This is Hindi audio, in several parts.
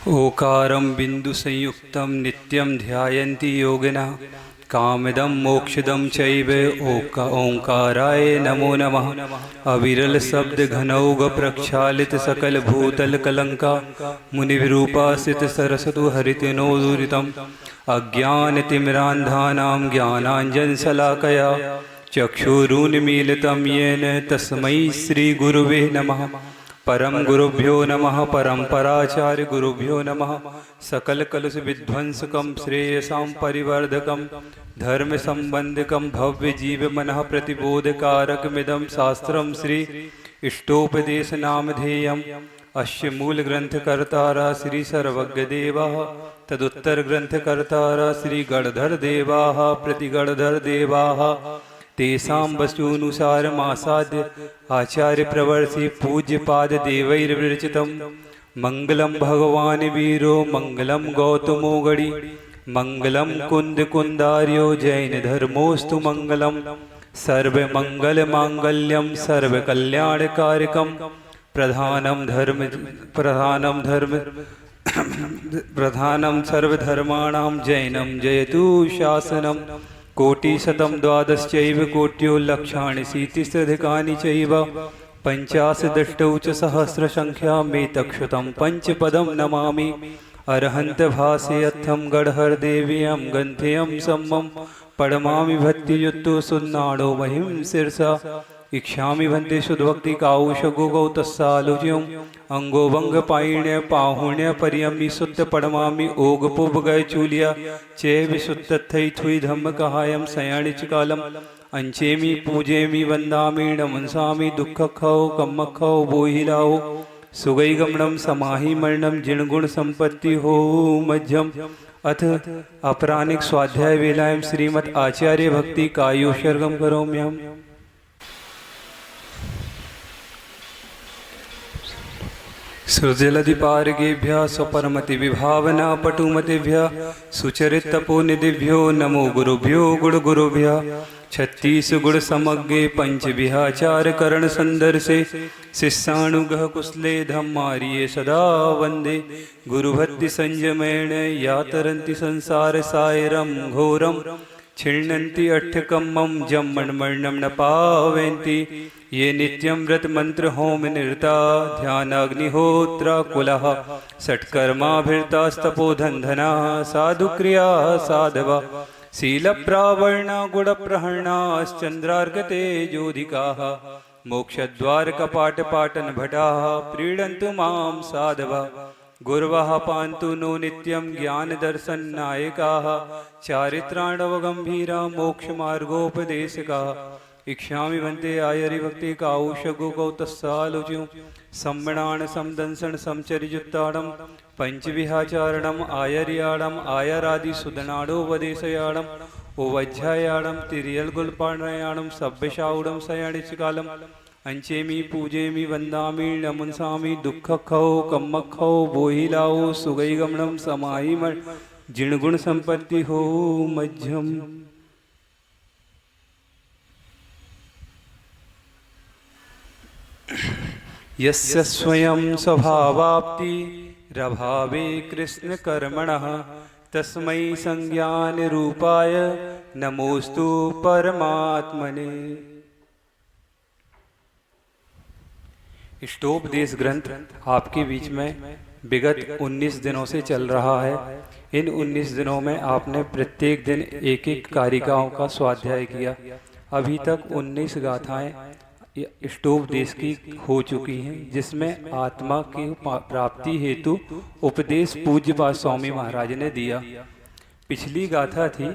ओकारं बिन्दुसंयुक्तं नित्यं ध्यायन्ति योगिनः कामदं मोक्षदं चैव ओंकाराय नमो नमः। अविरल शब्द घनौघ प्रक्षालित सकल भूतल कलंका मुनिविरूपासित सरसतु हरितनोदुरितम् अज्ञानतिमिरान्धानां ज्ञानाञ्जनशलाकया चक्षुरुन्मीलितं येन तस्मै श्रीगुरुवे नमः। परम गुरुभ्यो नमः। परम्पराचार्य गुरुभ्यो नमः। सकल कलुष विध्वंसकं श्रेयसां परिवर्धकं धर्म संबंधकं भव्य जीव मनः प्रतिबोधकारकमिदं शास्त्रं श्री इष्टोपदेश नामधेयम्। अस्य मूल ग्रंथकर्तारा श्री सर्वज्ञदेवाः तदुत्तर ग्रंथकर्तारा श्री गणधर देवाः प्रतिगणधर देवाः तेषां वस्तुनुसारमासाद्य आचार्य प्रवर्षि पूज्य पाद देवैर्विरचितं मंगलम भगवान वीरो मंगलम गौतमो गणि मंगलम कुंद कुंदार्यो जैन धर्मोस्तु मंगलम सर्वमंगल मांगल्यम सर्वकल्याणकारकम प्रधानम सर्वधर्माणां जैनम जयतु शासनम। कोटिशतं द्वादश्चैव कोट्यो लक्षाणि शीतिस्रधिकानि चैव पञ्चाशदष्टौ च सहस्रसङ्ख्यामेतक्षुतं पंचपदं नमामि। अरहन्तभासेऽर्थं गणहरदेव्यं गन्धेयं सम्मं पडमामि भक्तियुक्तो सुन्नाडो महिं शिरसा इच्छामि वन्दे शुद्धभक्ति काउशगो तस्सालोच्यम् अंगोभंग पायिण्य पाहुण्य परियमि सुत्त पडमामि ओगपुब गय चूलिया चे विशुद्धथै थुई धम्म कहायम सयाणि कालम अंचेमि पूजेमि वंदामि नमंसामि दुःखखौ कम्मखौ बोहिलाओ सुगई गमनम समाहि मरणम जिणगुण संपत्ति हो मध्यम। अथ अपरानिक स्वाध्याय वेलायम श्रीमद आचार्य भक्ति कायोशर्गम करोम्यहम्। सृजलधिपारगेभ्यः स्वपरमति विभावना पटुमतिभ्यः सुचरितपोनिधिभ्यो नमो गुरुभ्यो गुरुगुरुभ्यः। छत्तीस गुण समग्रे पंचविहाचार करण संदर्शे शिष्यानुगः कुशले धम्मार्ये सदा वंदे गुरुभक्ति संयमेण यातरन्ति संसार सायरं घोरम छिण्णन्ति अट्ठकम्मं जम्मण्मर्णं न पावयन्ति ये नित्यं व्रत मंत्र होम निरता ध्यानाग्निहोत्रा कुलः षट्कर्माभिरतास्तपोधन्धना साधुक्रिया साधवा शीलप्रावर्णा गुणप्रहरणाश्चन्द्रार्गतेजोधिकाः मोक्षद्वारकपाटपाटनभटाः प्रीडन्तु मां साधवा गुरवः पान्तु नो नित्यं ज्ञानदर्शननायकाः चारित्राणवगम्भीरा मोक्षमार्गोपदेशकाः। इच्छामि वन्दे आयरिभक्ति काउशगो तस्सालोच्यं सम्मणान समदंसन समचरिजुत्ताडं पंचविहाचारणम आयर्याडम आयरादि सुदनाडोपदेशयाडम ओवज्झायाडम तिरियलगुलपाणयाडम सभ्यशाउडम सयाणिचकालम अंचेमि पूजेमि वंदामि नमंसामि दुःखखौ कम्मखौ बोहिलाओ सुगई गमनम समाहि जिणगुण संपत्ति हो मध्यम। यस्य स्वयं स्वभावाप्ति रभावे कृष्ण कर्मणः तस्मै संज्ञान रूपाय नमोस्तु परमात्मने। इष्टोपदेश ग्रंथ आपके बीच में विगत 19 दिनों से चल रहा है। इन 19 दिनों में आपने प्रत्येक दिन एक एक कारिकाओं का स्वाध्याय किया। अभी तक 19 गाथाएं इष्टोपदेश की हो चुकी हैं, जिसमें आत्मा की प्राप्ति हेतु उपदेश पूज्यपाद स्वामी महाराज ने दिया। पिछली गाथा थी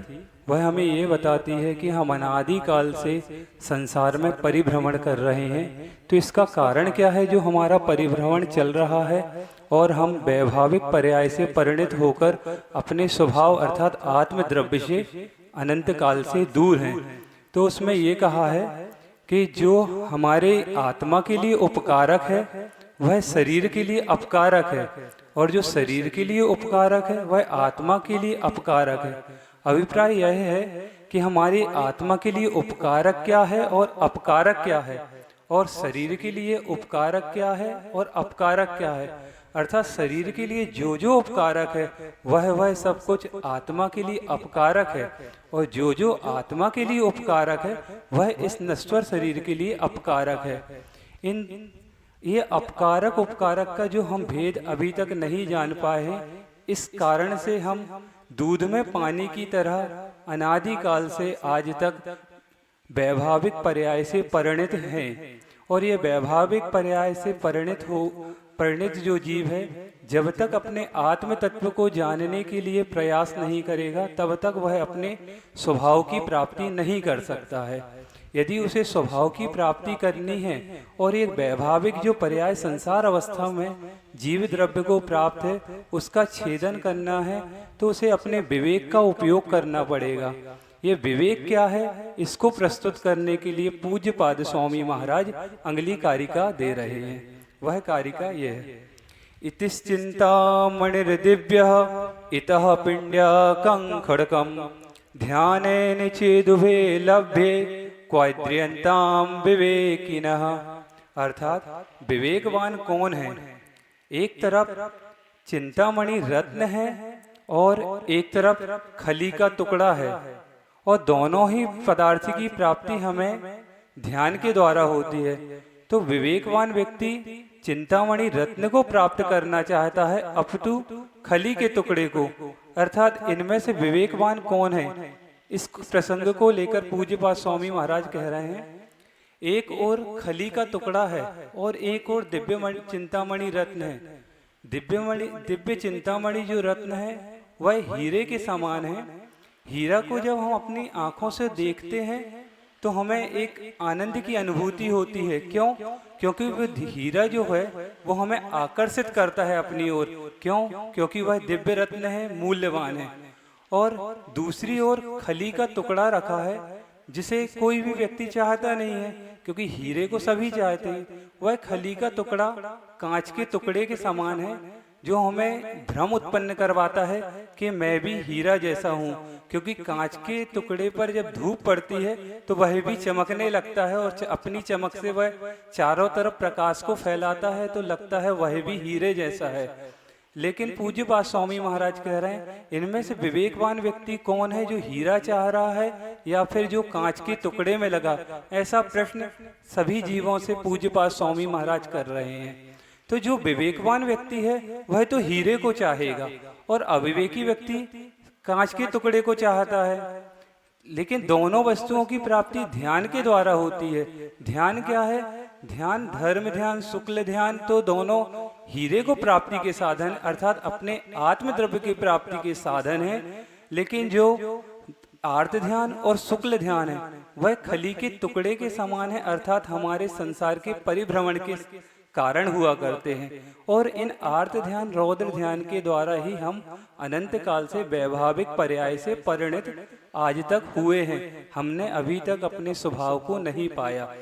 वह हमें ये बताती है कि हम अनादिकाल से संसार में परिभ्रमण कर रहे हैं, तो इसका कारण क्या है जो हमारा परिभ्रमण चल रहा है और हम वैभाविक पर्याय से परिणत होकर अपने स्वभाव अर्थात आत्मद्रव्य से अनंत काल से दूर हैं। तो उसमें ये कहा है कि जो हमारे आत्मा के लिए उपकारक है वह शरीर के लिए अपकारक है, और जो शरीर के लिए उपकारक है वह आत्मा के लिए अपकारक है। अभिप्राय यह है कि हमारी आत्मा के लिए उपकारक क्या है और अपकारक क्या है, और शरीर के लिए उपकारक क्या है और अपकारक क्या है। अर्थात शरीर के लिए जो जो उपकारक है वह सब कुछ आत्मा के लिए अपकारक है, और जो जो आत्मा के लिए उपकारक है वह इस नश्वर शरीर के लिए अपकारक है। ये अपकारक उपकारक का जो हम भेद अभी तक नहीं जान पाए हैं, इस कारण से हम दूध में पानी की तरह अनादिकाल से आज तक वैभाविक पर्याय से परिणित हैं। और ये वैभाविक पर्याय से परिणित जो जीव है, जब तक अपने आत्म तत्व को जानने के लिए प्रयास नहीं करेगा तब तक वह अपने स्वभाव की प्राप्ति नहीं कर सकता है। यदि उसे स्वभाव की प्राप्ति करनी है और एक वैभाविक जो पर्याय संसार अवस्था में जीव द्रव्य को प्राप्त है उसका छेदन करना है, तो उसे अपने विवेक का उपयोग करना पड़ेगा। ये विवेक क्या है, इसको प्रस्तुत करने के लिए पूज्य पाद स्वामी महाराज अगली कारिका दे रहे हैं। वह कारिका ये है। इतिश्चिंतामणिर्दिव्यः इतः पिंड्यकं खड्गं ध्यानेन चेदुभे लभ्ये क्वाद्रियंताम विवेकिनः। अर्थात विवेकवान कौन है? एक तरफ चिंतामणि रत्न है और एक तरफ खली का टुकड़ा है, और दोनों ही पदार्थ की प्राप्ति हमें ध्यान के द्वारा होती है। तो विवेकवान व्यक्ति चिंतामणि रत्न को प्राप्त करना चाहता है अपितु खली के टुकड़े को। अर्थात इनमें से विवेकवान कौन है, इस प्रसंग को लेकर पूज्यपाद स्वामी महाराज कह रहे हैं, एक और खली का टुकड़ा है और एक और दिव्य चिंतामणि रत्न है। दिव्य चिंतामणि जो रत्न है वह हीरे के समान है। हीरा को जब हम अपनी आंखों से देखते हैं तो हमें एक आनंद की अनुभूति होती है। क्यों? क्योंकि वह हीरा जो है वो हमें आकर्षित करता है अपनी ओर। क्यों? क्योंकि वह दिव्य रत्न है, मूल्यवान है। और दूसरी ओर खली का टुकड़ा रखा है जिसे कोई भी व्यक्ति चाहता नहीं है, क्योंकि हीरे को सभी चाहते हैं। वह खली का टुकड़ा कांच के टुकड़े के समान है, जो हमें भ्रम उत्पन्न करवाता है कि मैं भी हीरा जैसा हूँ, क्योंकि कांच के टुकड़े पर जब धूप पड़ती है तो वह भी चमकने लगता है और अपनी चमक से वह चारों तरफ प्रकाश को फैलाता है, तो लगता है वह भी हीरे जैसा है। लेकिन पूज्यपाद स्वामी महाराज कह रहे हैं, इनमें से विवेकवान व्यक्ति कौन है, जो हीरा चाह रहा है या फिर जो कांच के टुकड़े में लगा? ऐसा प्रश्न सभी जीवों से पूज्यपाद स्वामी महाराज कर रहे हैं। तो जो विवेकवान व्यक्ति है वह तो हीरे को चाहेगा, और अविवेकी व्यक्ति कांच के टुकड़े को चाहता है। लेकिन दोनों वस्तुओं की प्राप्ति ध्यान के द्वारा होती है। ध्यान क्या है? ध्यान धर्म ध्यान, शुक्ल ध्यान, तो दोनों हीरे को प्राप्ति के साधन अर्थात अपने आत्मद्रव्य की प्राप्ति के साधन है। लेकिन जो आर्त ध्यान और शुक्ल ध्यान है वह खली के टुकड़े के समान है, अर्थात हमारे संसार के परिभ्रमण के कारण हुआ करते हैं। और इन आर्त ध्यान रौद्र ध्यान के द्वारा ही हम अनंत काल से वैभाविक पर्याय से परिणित आज तक हुए हैं। हमने अभी तक अपने स्वभाव को नहीं पाया।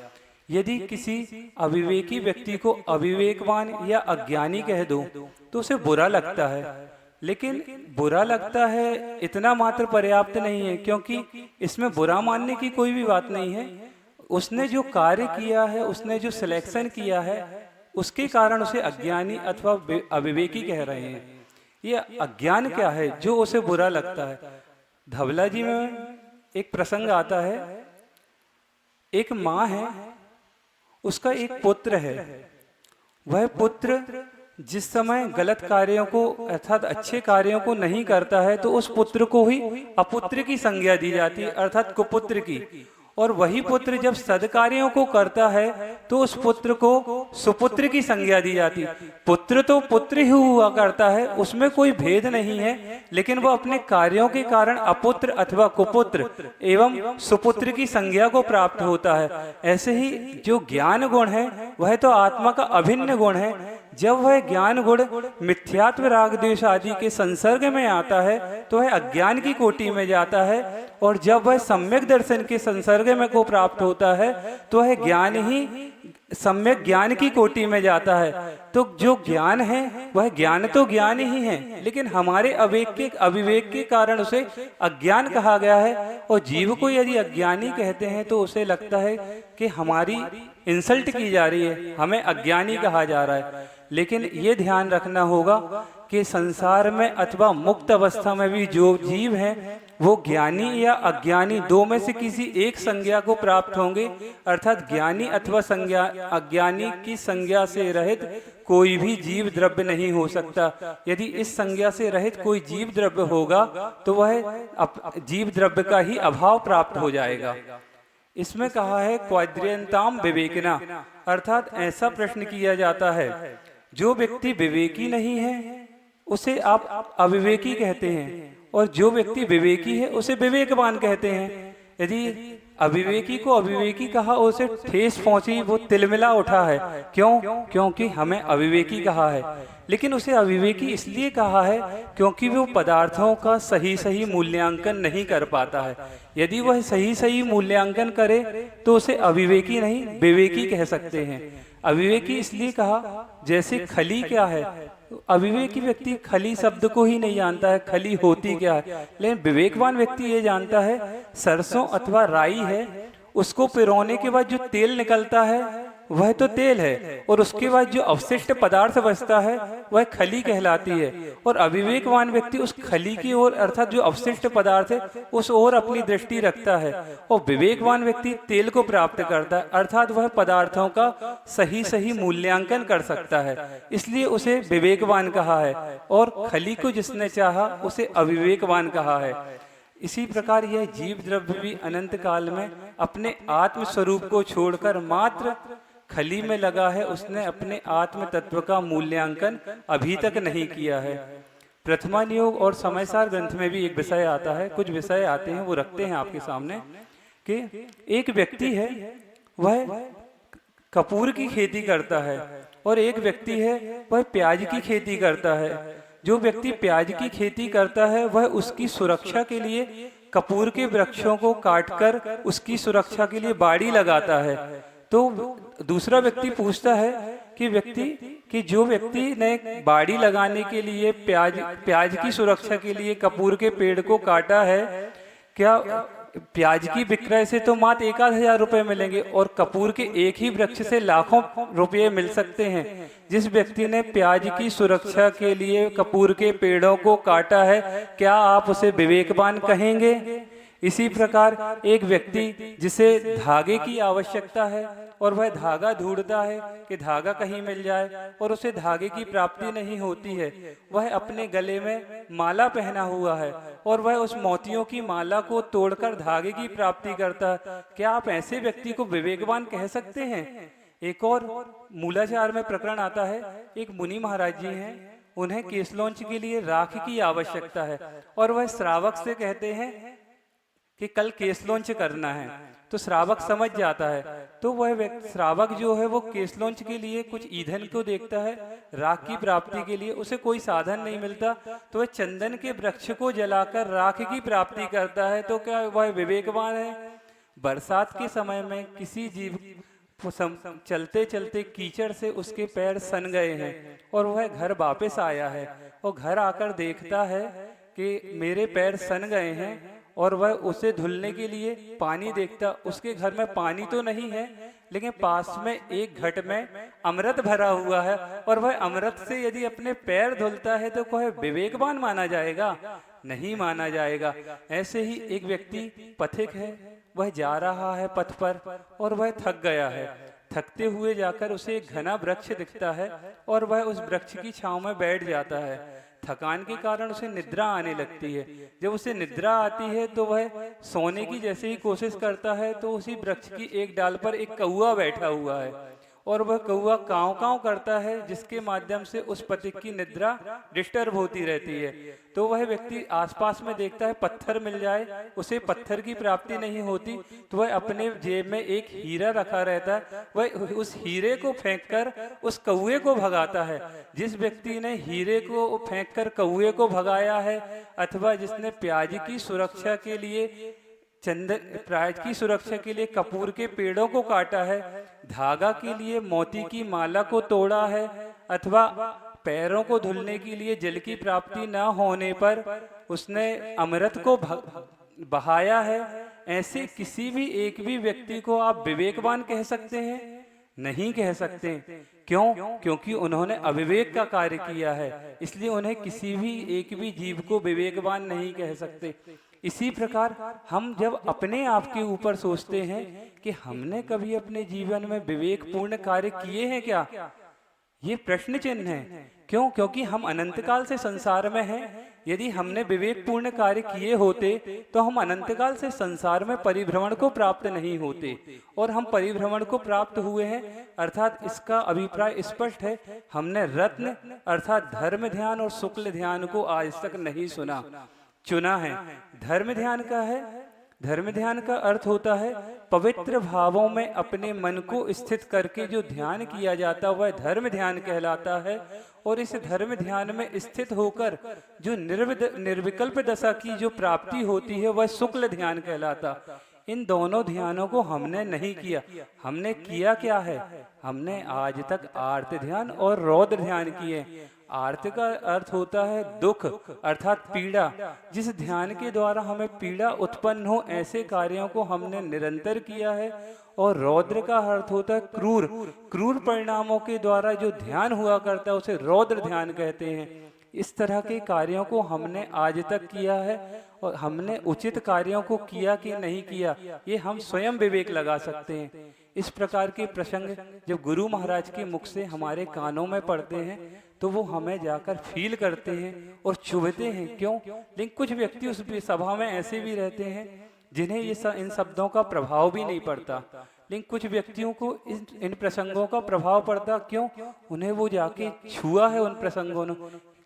यदि किसी अविवेकी व्यक्ति को अविवेकवान या अज्ञानी कह दो तो उसे बुरा लगता है, लेकिन बुरा लगता है इतना मात्र पर्याप्त नहीं है, क्योंकि इसमें बुरा मानने की कोई भी बात नहीं है। उसने जो कार्य किया है, उसने जो सिलेक्शन किया है, उसके कारण उसे अज्ञानी अथवा अविवेकी कह रहे हैं। ये अज्ञान क्या है जो उसे बुरा लगता है? धवला जी में एक प्रसंग आता है, एक माँ है, उसका एक पुत्र है। वह पुत्र जिस समय गलत कार्यों को अर्थात अच्छे कार्यों को नहीं करता है तो उस पुत्र को ही अपुत्र की संज्ञा दी जाती है, अर्थात कुपुत्र की। और वही पुत्र जब सद्कार्यों को करता है तो उस पुत्र को सुपुत्र की संज्ञा दी जाती है। पुत्र तो पुत्र ही हुआ करता है, उसमें कोई भेद नहीं है, लेकिन वह अपने कार्यों के कारण अपुत्र अथवा कुपुत्र एवं सुपुत्र की संज्ञा को प्राप्त होता है। ऐसे ही जो ज्ञान गुण है वह तो आत्मा का अभिन्न गुण है। जब वह ज्ञान गुण मिथ्यात्व राग द्वेष आदि के संसर्ग में आता है तो वह अज्ञान की कोटि में जाता है, और जब वह सम्यक दर्शन के संसर्ग में को प्राप्त होता है तो वह ज्ञान ही सम्यक ज्ञान की कोटि में जाता है। तो जो ज्ञान है वह ज्ञान तो ज्ञान ही है, लेकिन हमारे अविवेक के कारण उसे अज्ञान कहा गया है। और जीव को यदि अज्ञानी कहते हैं तो उसे लगता है कि हमारी इंसल्ट की जा रही है, हमें अज्ञानी कहा जा रहा है। लेकिन ये ध्यान रखना होगा कि संसार में अथवा मुक्त अवस्था में भी जो जीव हैं वो ज्ञानी या अज्ञानी दो में से किसी एक संज्ञा को प्राप्त होंगे, अर्थात ज्ञानी अथवा संज्ञा अज्ञानी की संज्ञा से रहित कोई भी जीव द्रव्य नहीं हो सकता। यदि इस संज्ञा से रहित कोई जीव द्रव्य होगा तो वह जीव द्रव्य का ही अभाव प्राप्त हो जाएगा। इसमें कहा है क्वाद्रियंताम विवेकिना, अर्थात ऐसा प्रश्न किया जाता है जो व्यक्ति विवेकी नहीं है उसे आप अविवेकी कहते हैं, और जो व्यक्ति विवेकी है उसे विवेकवान कहते हैं। यदि अविवेकी को अविवेकी कहा उसे ठेस पहुंची, वो तिलमिला उठा है। क्यों? क्योंकि हमें अविवेकी कहा है। लेकिन उसे अविवेकी इसलिए कहा है क्योंकि वो पदार्थों का सही सही मूल्यांकन नहीं कर पाता है। यदि वह सही सही मूल्यांकन करे तो उसे अविवेकी नहीं विवेकी कह सकते हैं। अविवेकी इसलिए कहा, जैसे खली क्या है, अविवेकी व्यक्ति खली शब्द को ही नहीं जानता है खली होती क्या है, लेकिन विवेकवान व्यक्ति ये जानता है सरसों अथवा राई है, उसको पिरोने के बाद जो तेल निकलता है वह तो तेल है, और उसके बाद जो अवशिष्ट पदार्थ बचता है वह खली कहलाती है। और अविवेकवान व्यक्ति उस खली की ओर अर्थात जो अवशिष्ट पदार्थ है उस ओर अपनी दृष्टि रखता है, और विवेकवान व्यक्ति तेल को प्राप्त करता है, अर्थात वह पदार्थों का सही सही मूल्यांकन कर सकता है, इसलिए उसे विवेकवान कहा है। और खली को जिसने चाहा उसे अविवेकवान कहा है। इसी प्रकार यह जीव द्रव्य भी अनंत काल में अपने आत्म स्वरूप को छोड़कर मात्र खली में लगा है, उसने अपने आत्म तत्व का मूल्यांकन अभी तक नहीं किया है। प्रथमान योग और समयसार ग्रंथ में भी एक विषय आता है, कुछ विषय आते हैं वो रखते हैं आपके सामने कि एक व्यक्ति है वह कपूर की खेती करता है और एक व्यक्ति है वह प्याज की खेती करता है। जो व्यक्ति प्याज की खेती करता है वह उसकी सुरक्षा के लिए कपूर के वृक्षों को काटकर उसकी सुरक्षा के लिए बाड़ी लगाता है। तो दूसरा व्यक्ति पूछता है कि जो व्यक्ति ने बाड़ी लगाने के लिए प्याज की सुरक्षा के लिए कपूर के पेड़ को काटा है, क्या प्याज की विक्रय से तो मात्र 1,000 रुपए मिलेंगे और कपूर के एक ही वृक्ष से लाखों रुपये मिल सकते हैं। जिस व्यक्ति ने प्याज की सुरक्षा के लिए कपूर के पेड़ों को काटा है, क्या आप उसे विवेकवान कहेंगे? इसी प्रकार एक व्यक्ति जिसे धागे की आवश्यकता है और वह धागा ढूंढता है कि धागा कहीं मिल जाए और उसे धागे की प्राप्ति नहीं होती है, वह अपने गले में माला पहना हुआ है और वह उस मोतियों की माला को तोड़कर धागे की प्राप्ति करता है, क्या आप ऐसे व्यक्ति को विवेकवान कह सकते हैं? एक और मूलाचार में प्रकरण आता है, एक मुनि महाराज जी हैं, उन्हें केसलौंच के लिए राख की आवश्यकता है और वह श्रावक से कहते हैं कि कल केसलौंच करना है। तो श्रावक समझ जाता है, तो वह श्रावक जो है वो केसलौंच के लिए कुछ ईंधन को देखता है, राख की प्राप्ति के लिए उसे कोई साधन नहीं मिलता, तो वह चंदन के वृक्ष को जलाकर राख की प्राप्ति करता है। तो क्या वह विवेकवान है? बरसात के समय में किसी जीव चलते चलते कीचड़ से उसके पैर सन गए हैं और वह घर वापस आया है और घर आकर देखता है कि मेरे पैर सन गए हैं, और वह उसे धुलने के लिए पानी देखता, उसके घर में पानी तो नहीं है लेकिन पास में एक घट में अमृत भरा हुआ है और वह अमृत से यदि अपने पैर धुलता है तो वह विवेकवान माना जाएगा? नहीं माना जाएगा। ऐसे ही एक व्यक्ति पथिक है, वह जा रहा है पथ पर और वह थक गया है, थकते हुए जाकर उसे एक घना वृक्ष दिखता है और वह उस वृक्ष की छांव में बैठ जाता है। थकान के कारण उसे निद्रा आने लगती है। जब उसे निद्रा आती है तो वह सोने की जैसे ही कोशिश करता है तो उसी वृक्ष की एक डाल पर एक कौवा बैठा हुआ है और वह कौवा काँव काँव करता है, जिसके माध्यम से उस पथिक की निद्रा डिस्टर्ब होती रहती है। तो वह व्यक्ति आसपास में देखता है पत्थर मिल जाए, उसे पत्थर की प्राप्ति नहीं होती, तो वह अपने जेब में एक हीरा रखा रहता है, वह उस हीरे को फेंककर उस कौवे को भगाता है। जिस व्यक्ति ने हीरे को फेंककर कौवे को भगाया है अथवा जिसने प्याज की सुरक्षा के लिए प्याज की सुरक्षा के लिए कपूर के पेड़ों को काटा है, धागा के लिए मोती की माला को तोड़ा है अथवा पैरों को धुलने के लिए जल की प्राप्ति न होने पर उसने अमृत को बहाया है, ऐसे किसी भी एक भी व्यक्ति को आप विवेकवान कह सकते हैं? नहीं कह सकते। क्यों? क्योंकि उन्होंने अविवेक का कार्य किया है, इसलिए उन्हें किसी भी एक भी जीव को विवेकवान नहीं कह सकते। इसी प्रकार हम जब अपने आप के ऊपर सोचते हैं कि हमने कभी अपने जीवन में विवेकपूर्ण कार्य किए हैं क्या, ये प्रश्न चिन्ह है। क्यों? क्योंकि हम अनंत काल से संसार में हैं। यदि हमने विवेकपूर्ण कार्य किए होते तो हम अनंत काल से संसार में परिभ्रमण को प्राप्त नहीं होते, और हम परिभ्रमण को प्राप्त हुए हैं, अर्थात इसका अभिप्राय स्पष्ट है, हमने रत्न अर्थात धर्म ध्यान और शुक्ल ध्यान को आज तक नहीं सुना, चुना है। धर्म ध्यान का है, धर्म ध्यान का अर्थ होता है पवित्र भावों में अपने मन को स्थित करके जो ध्यान किया जाता है वह धर्म ध्यान कहलाता है। और इस धर्म ध्यान में स्थित होकर जो निर्विकल्प दशा की जो प्राप्ति होती है वह शुक्ल ध्यान कहलाता। इन दोनों ध्यानों को हमने नहीं किया। हमने किया क्या है? हमने आज तक आर्त ध्यान और रौद्र ध्यान किए। आर्त का अर्थ होता है दुख अर्थात पीड़ा। जिस ध्यान के द्वारा हमें पीड़ा उत्पन्न हो ऐसे कार्यों को हमने निरंतर किया है। और रौद्र का अर्थ होता है क्रूर, क्रूर परिणामों के द्वारा जो ध्यान हुआ करता है उसे रौद्र ध्यान कहते हैं। इस तरह के कार्यों को हमने आज तक किया है, और हमने उचित कार्यों को किया कि नहीं किया ये हम स्वयं विवेक लगा सकते हैं। इस प्रकार के प्रसंग जब गुरु महाराज के मुख से हमारे कानों में पड़ते हैं तो वो हमें जाकर फील करते हैं और चुभते हैं। क्यों? लेकिन कुछ व्यक्ति उस सभा में ऐसे भी रहते हैं जिन्हें इन शब्दों का प्रभाव भी नहीं पड़ता, लेकिन कुछ व्यक्तियों को इन प्रसंगों का प्रभाव पड़ता। क्यों? उन्हें वो जाके छुआ है उन प्रसंगों ने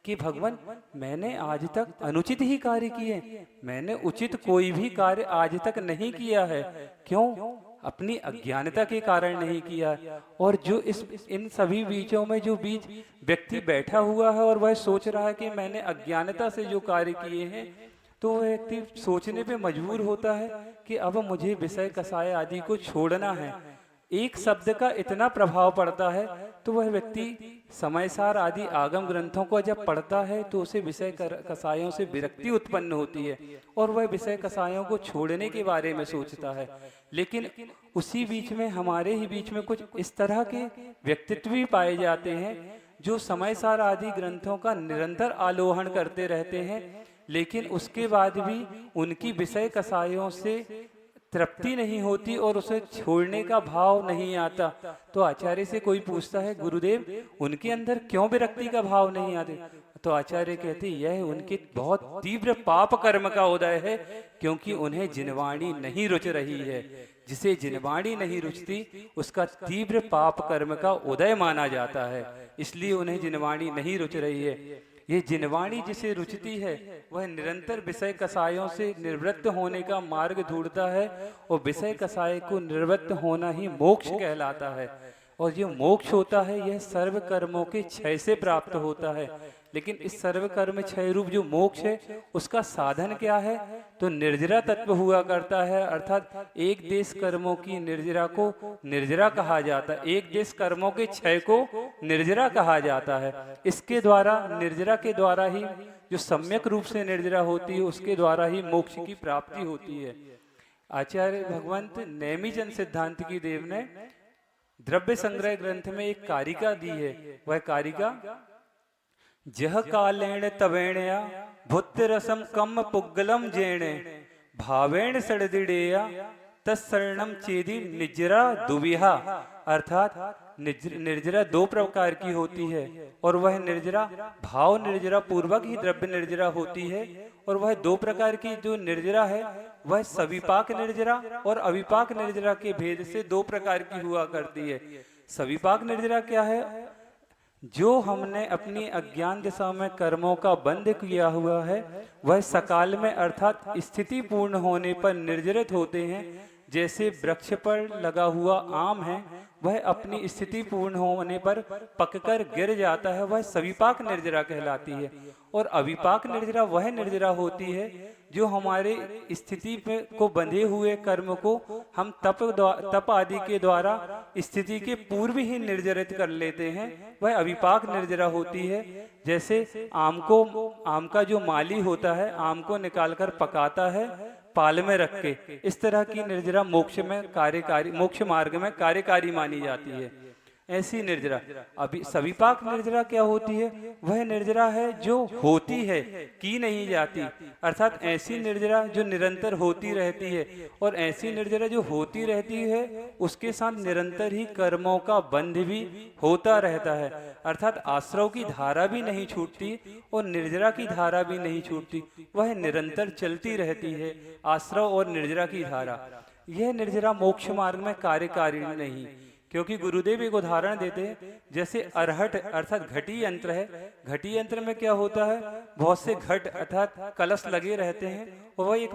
कि भगवान मैंने आज तक अनुचित ही कार्य किए, मैंने उचित कोई भी कार्य आज तक नहीं किया है। क्यों? अपनी अज्ञानता के कारण नहीं किया। और जो इन सभी बीचों में जो बीच व्यक्ति बैठा हुआ है और वह सोच रहा है कि मैंने अज्ञानता से जो कार्य किए हैं, तो वह व्यक्ति सोचने पे मजबूर होता है कि अब मुझे विषय कसाय आदि को छोड़ना है। एक शब्द का इतना प्रभाव पड़ता है तो वह व्यक्ति समयसार आदि आगम ग्रंथों को जब पढ़ता है तो उसे विषय कसायों से विरक्ति उत्पन्न होती है और वह विषय कसायों को छोड़ने के बारे में सोचता है। लेकिन उसी बीच में हमारे ही बीच में कुछ इस तरह के व्यक्तित्व भी पाए जाते हैं जो समयसार आदि ग्रंथों का निरंतर आलोहन करते रहते हैं, लेकिन उसके बाद भी उनकी विषय कसायों से तृप्ति नहीं होती और उसे छोड़ने का भाव नहीं आता। तो आचार्य से कोई पूछता है गुरुदेव उनके अंदर क्यों विरक्ति का भाव नहीं आते? तो आचार्य कहते यह उनके बहुत तीव्र पाप कर्म का उदय है, क्योंकि उन्हें जिनवाणी नहीं रुच रही है। जिसे जिनवाणी नहीं रुचती उसका तीव्र पाप कर्म का उदय माना जाता है, इसलिए उन्हें जिनवाणी नहीं रुच रही है। ये जिनवाणी जिसे रुचती है वह निरंतर विषय कसायों से निवृत्त होने का मार्ग ढूंढता है, और विषय कसाय को निवृत्त होना ही मोक्ष कहलाता है। और जो मोक्ष होता है यह सर्व कर्मों के क्षय से प्राप्त होता है। लेकिन इस सर्व कर्म क्षय रूप जो मोक्ष है उसका साधन क्या है? तो निर्जरा तत्व हुआ करता है, अर्थात एक देश कर्मों की निर्जरा को निर्जरा कहा जाता है, एक देश कर्मों के क्षय को निर्जरा कहा जाता है। इसके द्वारा निर्जरा के द्वारा ही जो सम्यक रूप से निर्जरा होती है उसके द्वारा ही मोक्ष की प्राप्ति होती है। आचार्य भगवंत नेमिचंद सिद्धांत की देव ने द्रव्य संग्रह ग्रंथ में एक कारिका दी है। वह कारिका जह कालेण तवेणया भुत्त रसम कम पुग्गलम जेणे भावेण सड़दिड़ेया तत्सरणम चेदी निजरा दुविहा। अर्थात निर्जरा दो प्रकार की होती है, और वह निर्जरा भाव निर्जरा पूर्वक ही द्रव्य निर्जरा होती है। और वह दो प्रकार की जो निर्जरा है वह सविपाक निर्जरा और अविपाक निर्जरा के भेद से दो प्रकार की हुआ करती है। सविपाक निर्जरा क्या है? जो हमने अपनी अज्ञान दिशा में कर्मों का बंध किया हुआ है वह सकाल में अर्थात स्थिति पूर्ण होने पर निर्जरित होते हैं। जैसे वृक्ष पर लगा हुआ आम है वह अपनी स्थिति पूर्ण होने पर पककर गिर जाता है, वह सविपाक निर्जरा कहलाती है। और अविपाक निर्जरा वह निर्जरा होती है जो हमारे स्थिति को बंधे हुए कर्म को हम तप आदि के द्वारा स्थिति के पूर्व ही निर्जरित कर लेते हैं, वह अविपाक निर्जरा होती है। जैसे आम का जो माली होता है आम को निकालकर पकाता है पाल में रख के, इस तरह की निर्जरा मोक्ष में कार्यकारी, मोक्ष मार्ग में कार्यकारी मानी जाती है। ऐसी निर्जरा। अभी सविपाक निर्जरा क्या होती है? वह निर्जरा है जो होती है, की नहीं जाती, अर्थात ऐसी निर्जरा जो निरंतर होती रहती है। और ऐसी निर्जरा जो होती रहती है उसके साथ निरंतर ही कर्मों का बंध भी होता रहता है, अर्थात आश्रव की धारा भी नहीं छूटती और निर्जरा की धारा भी नहीं छूटती, वह निरंतर चलती रहती है, आश्रव और निर्जरा की धारा। यह निर्जरा मोक्ष मार्ग में कार्यकारिणी नहीं, क्योंकि गुरुदेव एक उदाहरण देते हैं, जैसे अरहट अर्थात घटी यंत्र है। घटी यंत्र में क्या होता है? बहुत से घट अर्थात कलश लगे रहते हैं और वह एक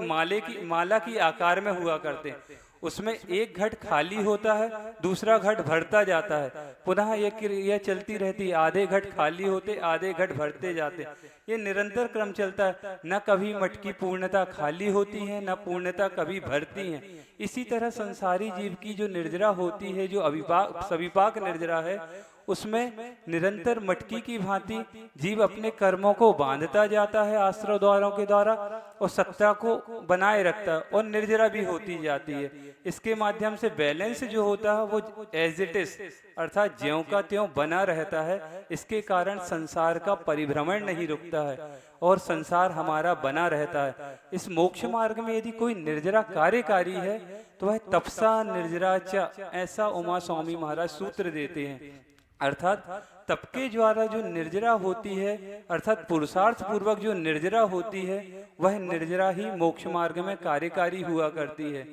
माला की आकार में हुआ करते हैं। उसमें एक घट खाली होता है, दूसरा घट भरता जाता है, पुनः यह क्रिया चलती रहती है, आधे घट खाली होते आधे घट भरते जाते। ये निरंतर क्रम चलता है, न कभी मटकी पूर्णता खाली होती है, न पूर्णता कभी भरती है। इसी तरह संसारी जीव की जो निर्जरा होती है, जो सविपाक निर्जरा है, उसमें निरंतर मटकी की भांति जीव अपने कर्मों को बांधता जाता है आश्रव द्वारों के द्वारा और सत्ता को बनाए रखता है और निर्जरा भी होती जाती है। इसके माध्यम से बैलेंस जो होता है वो एज इट इज अर्थात ज्यों का त्यों बना रहता है। इसके कारण संसार का परिभ्रमण नहीं रुकता है और संसार हमारा बना रहता है। इस मोक्ष मार्ग में यदि कोई निर्जरा कार्यकारी है तो वह तपसा निर्जरा च, ऐसा उमा स्वामी महाराज सूत्र देते हैं। अर्थात तप के द्वारा जो निर्जरा होती है, अर्थात पुरुषार्थ पूर्वक जो निर्जरा होती है, वह निर्जरा ही मोक्ष मार्ग में कार्यकारी हुआ करती है।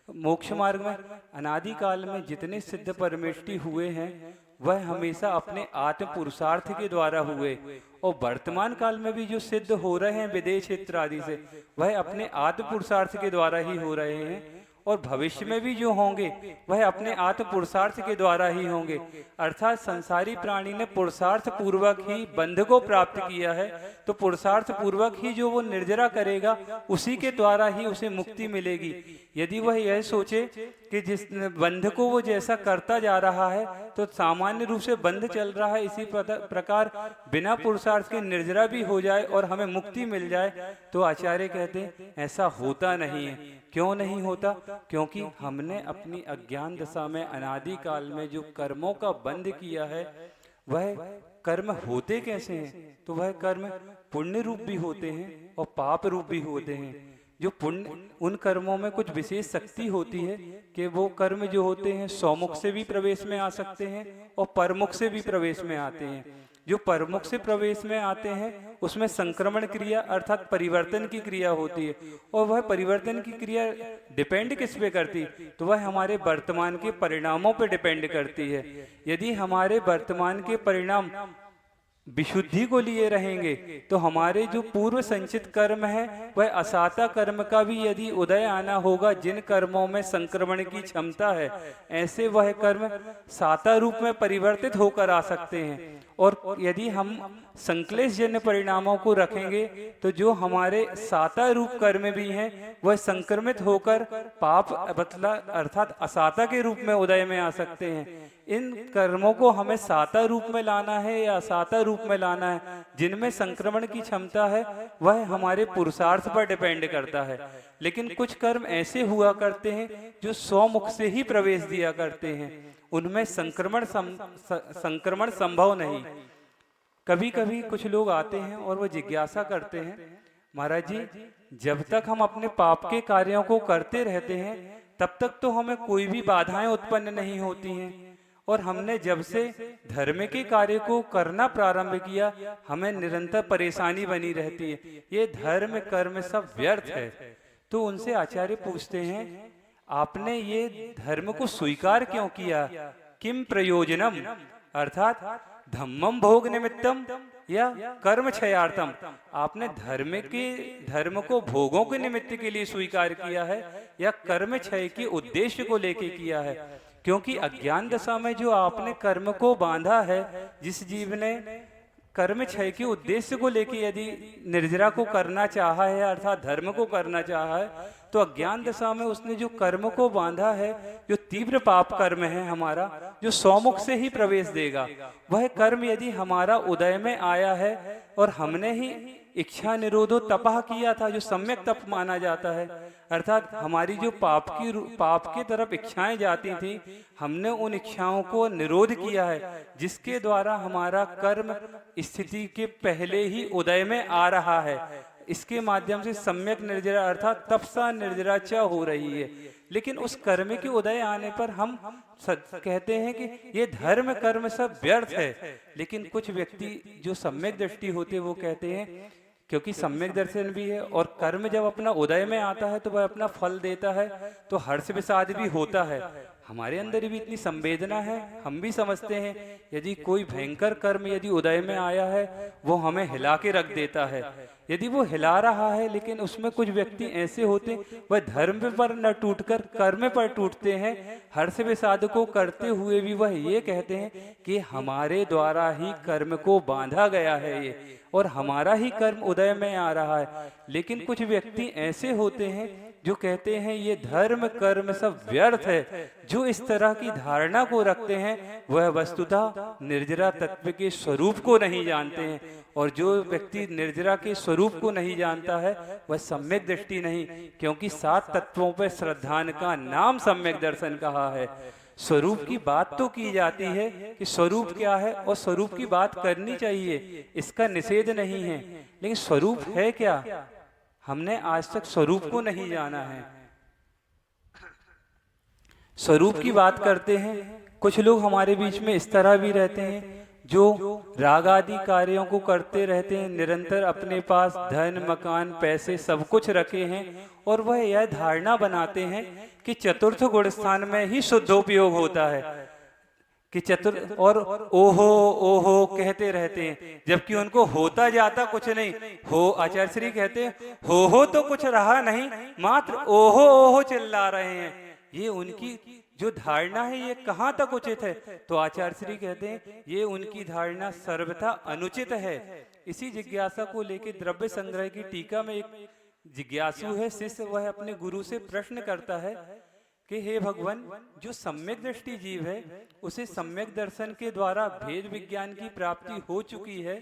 मोक्ष मार्ग में अनादि काल में जितने सिद्ध परमेष्टि हुए हैं वह हमेशा अपने आत्म पुरुषार्थ के द्वारा हुए और वर्तमान काल में भी जो सिद्ध हो रहे हैं विदेश क्षेत्र आदि से, वह अपने आत्म पुरुषार्थ के द्वारा ही हो रहे हैं और भविष्य में भी जो होंगे वह अपने आत्म पुरुषार्थ के द्वारा ही होंगे। अर्थात संसारी प्राणी ने पुरुषार्थ पूर्वक ही बंध को प्राप्त किया है, तो पुरुषार्थ पूर्वक ही जो वो निर्जरा करेगा उसी के द्वारा ही उसे मुक्ति मिलेगी। यदि वह यह सोचे कि जिस बंध को वो जैसा करता जा रहा है तो सामान्य रूप से बंध चल रहा है, इसी प्रकार बिना पुरुषार्थ के निर्जरा भी हो जाए और हमें मुक्ति मिल जाए, तो आचार्य कहते हैं ऐसा होता नहीं है। क्यों नहीं होता? क्योंकि हमने अपनी अज्ञान दशा में अनादि काल में जो कर्मों का बंध किया है, वह कर्म होते कैसे हैं? तो वह कर्म पुण्य रूप भी होते हैं और पाप रूप भी होते हैं। जो पुण्य, उन कर्मों में कुछ विशेष शक्ति होती है कि वो कर्म जो होते हैं स्वमुख से भी प्रवेश में आ सकते हैं और परमुख से भी प्रवेश में आते हैं। जो परमुख से प्रवेश में आते हैं उसमें संक्रमण क्रिया अर्थात परिवर्तन की क्रिया होती है और वह परिवर्तन की क्रिया डिपेंड किस पे करती है? तो वह हमारे वर्तमान के परिणामों पे डिपेंड करती है। यदि हमारे वर्तमान के परिणाम विशुद्धि को लिए रहेंगे तो हमारे जो पूर्व संचित कर्म है वह असाता कर्म का भी यदि उदय आना होगा, जिन कर्मों में संक्रमण की क्षमता है, ऐसे वह कर्म साता रूप में परिवर्तित होकर आ सकते हैं। और यदि हम संक्लेश जन्य परिणामों को रखेंगे तो जो हमारे साता रूप कर्म भी हैं वह संक्रमित होकर पाप बतला अर्थात असाता के रूप में उदय में आ सकते हैं। इन कर्मों को हमें साता रूप में लाना है या असाता रूप में लाना है, जिनमें संक्रमण की क्षमता है, वह हमारे पुरुषार्थ पर डिपेंड करता है। लेकिन कुछ कर्म ऐसे हुआ करते हैं जो स्वमुख से ही प्रवेश दिया करते हैं, उनमें संक्रमण संभव नहीं। कभी कभी कुछ लोग आते हैं और वो जिज्ञासा करते हैं, महाराज जी जब तक हम अपने पाप के कार्यों को करते रहते हैं तब तक तो हमें कोई भी बाधाएं उत्पन्न नहीं होती हैं, और हमने जब से धर्म के कार्य को करना प्रारंभ किया हमें निरंतर परेशानी बनी रहती है, ये धर्म कर्म सब व्यर्थ है। तो उनसे आचार्य पूछते हैं, आपने ये धर्म को स्वीकार क्यों किया? किम प्रयोजनम अर्थात धम्मम भोग निमित्तम या कर्म क्षयार्थम? आपने धर्म को भोगों के निमित्त के लिए स्वीकार किया है या कर्म क्षय के उद्देश्य को लेके किया है? क्योंकि अज्ञान दशा में जो आपने कर्म को बांधा है, जिस जीव ने कर्म क्षय के उद्देश्य को लेके यदि निर्जरा को करना चाहा है अर्थात धर्म को करना चाहा है, तो अज्ञान दशा में उसने जो कर्म को बांधा है, जो तीव्र पाप कर्म है हमारा, जो सौमुख से ही प्रवेश देगा, वह कर्म यदि हमारा उदय में आया है और हमने ही इच्छा निरोधो तपह किया था, जो सम्यक तप माना जाता है, अर्थात हमारी जो पाप की तरफ इच्छाएं जाती थी, हमने उन इच्छाओं को निरोध किया है, जिसके द्वारा हमारा कर्म स्थिति के पहले ही उदय में आ रहा है। इसके माध्यम से सम्यक निर्जरा अर्थात तपसा निर्जराचा हो रही है। लेकिन उस कर्म के उदय आने पर हम कहते हैं कि ये धर्म कर्म सब व्यर्थ है। लेकिन कुछ व्यक्ति जो सम्यक दृष्टि होते वो कहते हैं, क्योंकि सम्यक दर्शन भी है और कर्म जब अपना उदय में आता है तो वह अपना फल देता है, तो हर्ष विषाद भी होता है। हमारे अंदर भी इतनी संवेदना है, हम भी समझते हैं यदि कोई भयंकर कर्म यदि उदय में आया है, वो हमें हिला के रख देता है। यदि वो हिला रहा है, लेकिन उसमें कुछ व्यक्ति ऐसे होते वह धर्म पर न टूटकर कर्म पर टूटते हैं। हर्ष विषाद को करते हुए भी वह ये कहते हैं कि हमारे द्वारा ही कर्म को बांधा गया है ये, और हमारा ही कर्म उदय में आ रहा है। लेकिन कुछ व्यक्ति ऐसे होते हैं जो कहते हैं ये धर्म कर्म सब व्यर्थ है। जो इस तरह की धारणा को रखते हैं वह वस्तुतः निर्जरा तत्व के स्वरूप को नहीं जानते हैं, और जो व्यक्ति निर्जरा के स्वरूप को नहीं जानता है वह सम्यक दृष्टि नहीं, क्योंकि 7 तत्वों पर श्रद्धान का नाम सम्यक दर्शन कहा है। स्वरूप की बात तो की जाती है कि स्वरूप क्या है, और स्वरूप की बात करनी चाहिए, इसका निषेध नहीं है, लेकिन स्वरूप है क्या, हमने आज तक स्वरूप को नहीं जाना है। स्वरूप की बात करते हैं, कुछ लोग हमारे बीच में इस तरह भी रहते हैं जो राग आदि कार्यों को करते रहते हैं, निरंतर अपने पास धन मकान पैसे सब कुछ रखे हैं, और वह यह धारणा बनाते हैं कि चतुर्थ गुण स्थान में ही शुद्धोपयोग होता है, कि चतुर्थ, और ओहो ओहो कहते रहते हैं, जबकि उनको होता जाता कुछ नहीं। हो आचार्य श्री कहते हैं हो तो कुछ रहा नहीं, मात्र ओहो ओहो चिल्ला रहे हैं। ये उनकी जो धारणा है ये कहाँ तक उचित है? तो आचार्य श्री कहते हैं ये उनकी धारणा सर्वथा अनुचित है। इसी जिज्ञासा को लेकर द्रव्य संग्रह की टीका में एक जिज्ञासु है शिष्य, वह अपने गुरु से प्रश्न करता है कि हे भगवान, जो सम्यक दृष्टि जीव है उसे सम्यक दर्शन के द्वारा भेद विज्ञान की प्राप्ति हो चुकी है,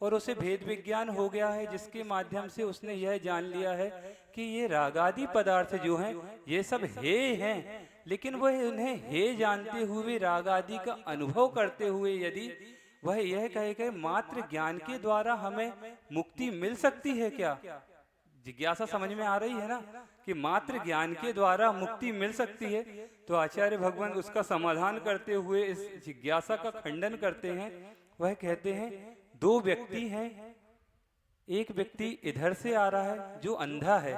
और उसे भेद विज्ञान हो गया है, जिसके माध्यम से उसने यह जान लिया है कि ये रागादि पदार्थ जो हैं ये सब हे हैं। लेकिन वह उन्हें हे जानते हुए राग आदि का अनुभव करते हुए यदि वह यह कहे कि मात्र ज्ञान के द्वारा हमें मुक्ति मिल सकती है क्या? जिज्ञासा समझ में आ रही है ना, कि मात्र ज्ञान के द्वारा मुक्ति मिल सकती है। तो आचार्य भगवान उसका समाधान करते हुए इस जिज्ञासा का खंडन करते हैं। वह कहते हैं 2 व्यक्ति हैं, एक व्यक्ति इधर से आ रहा है जो अंधा है,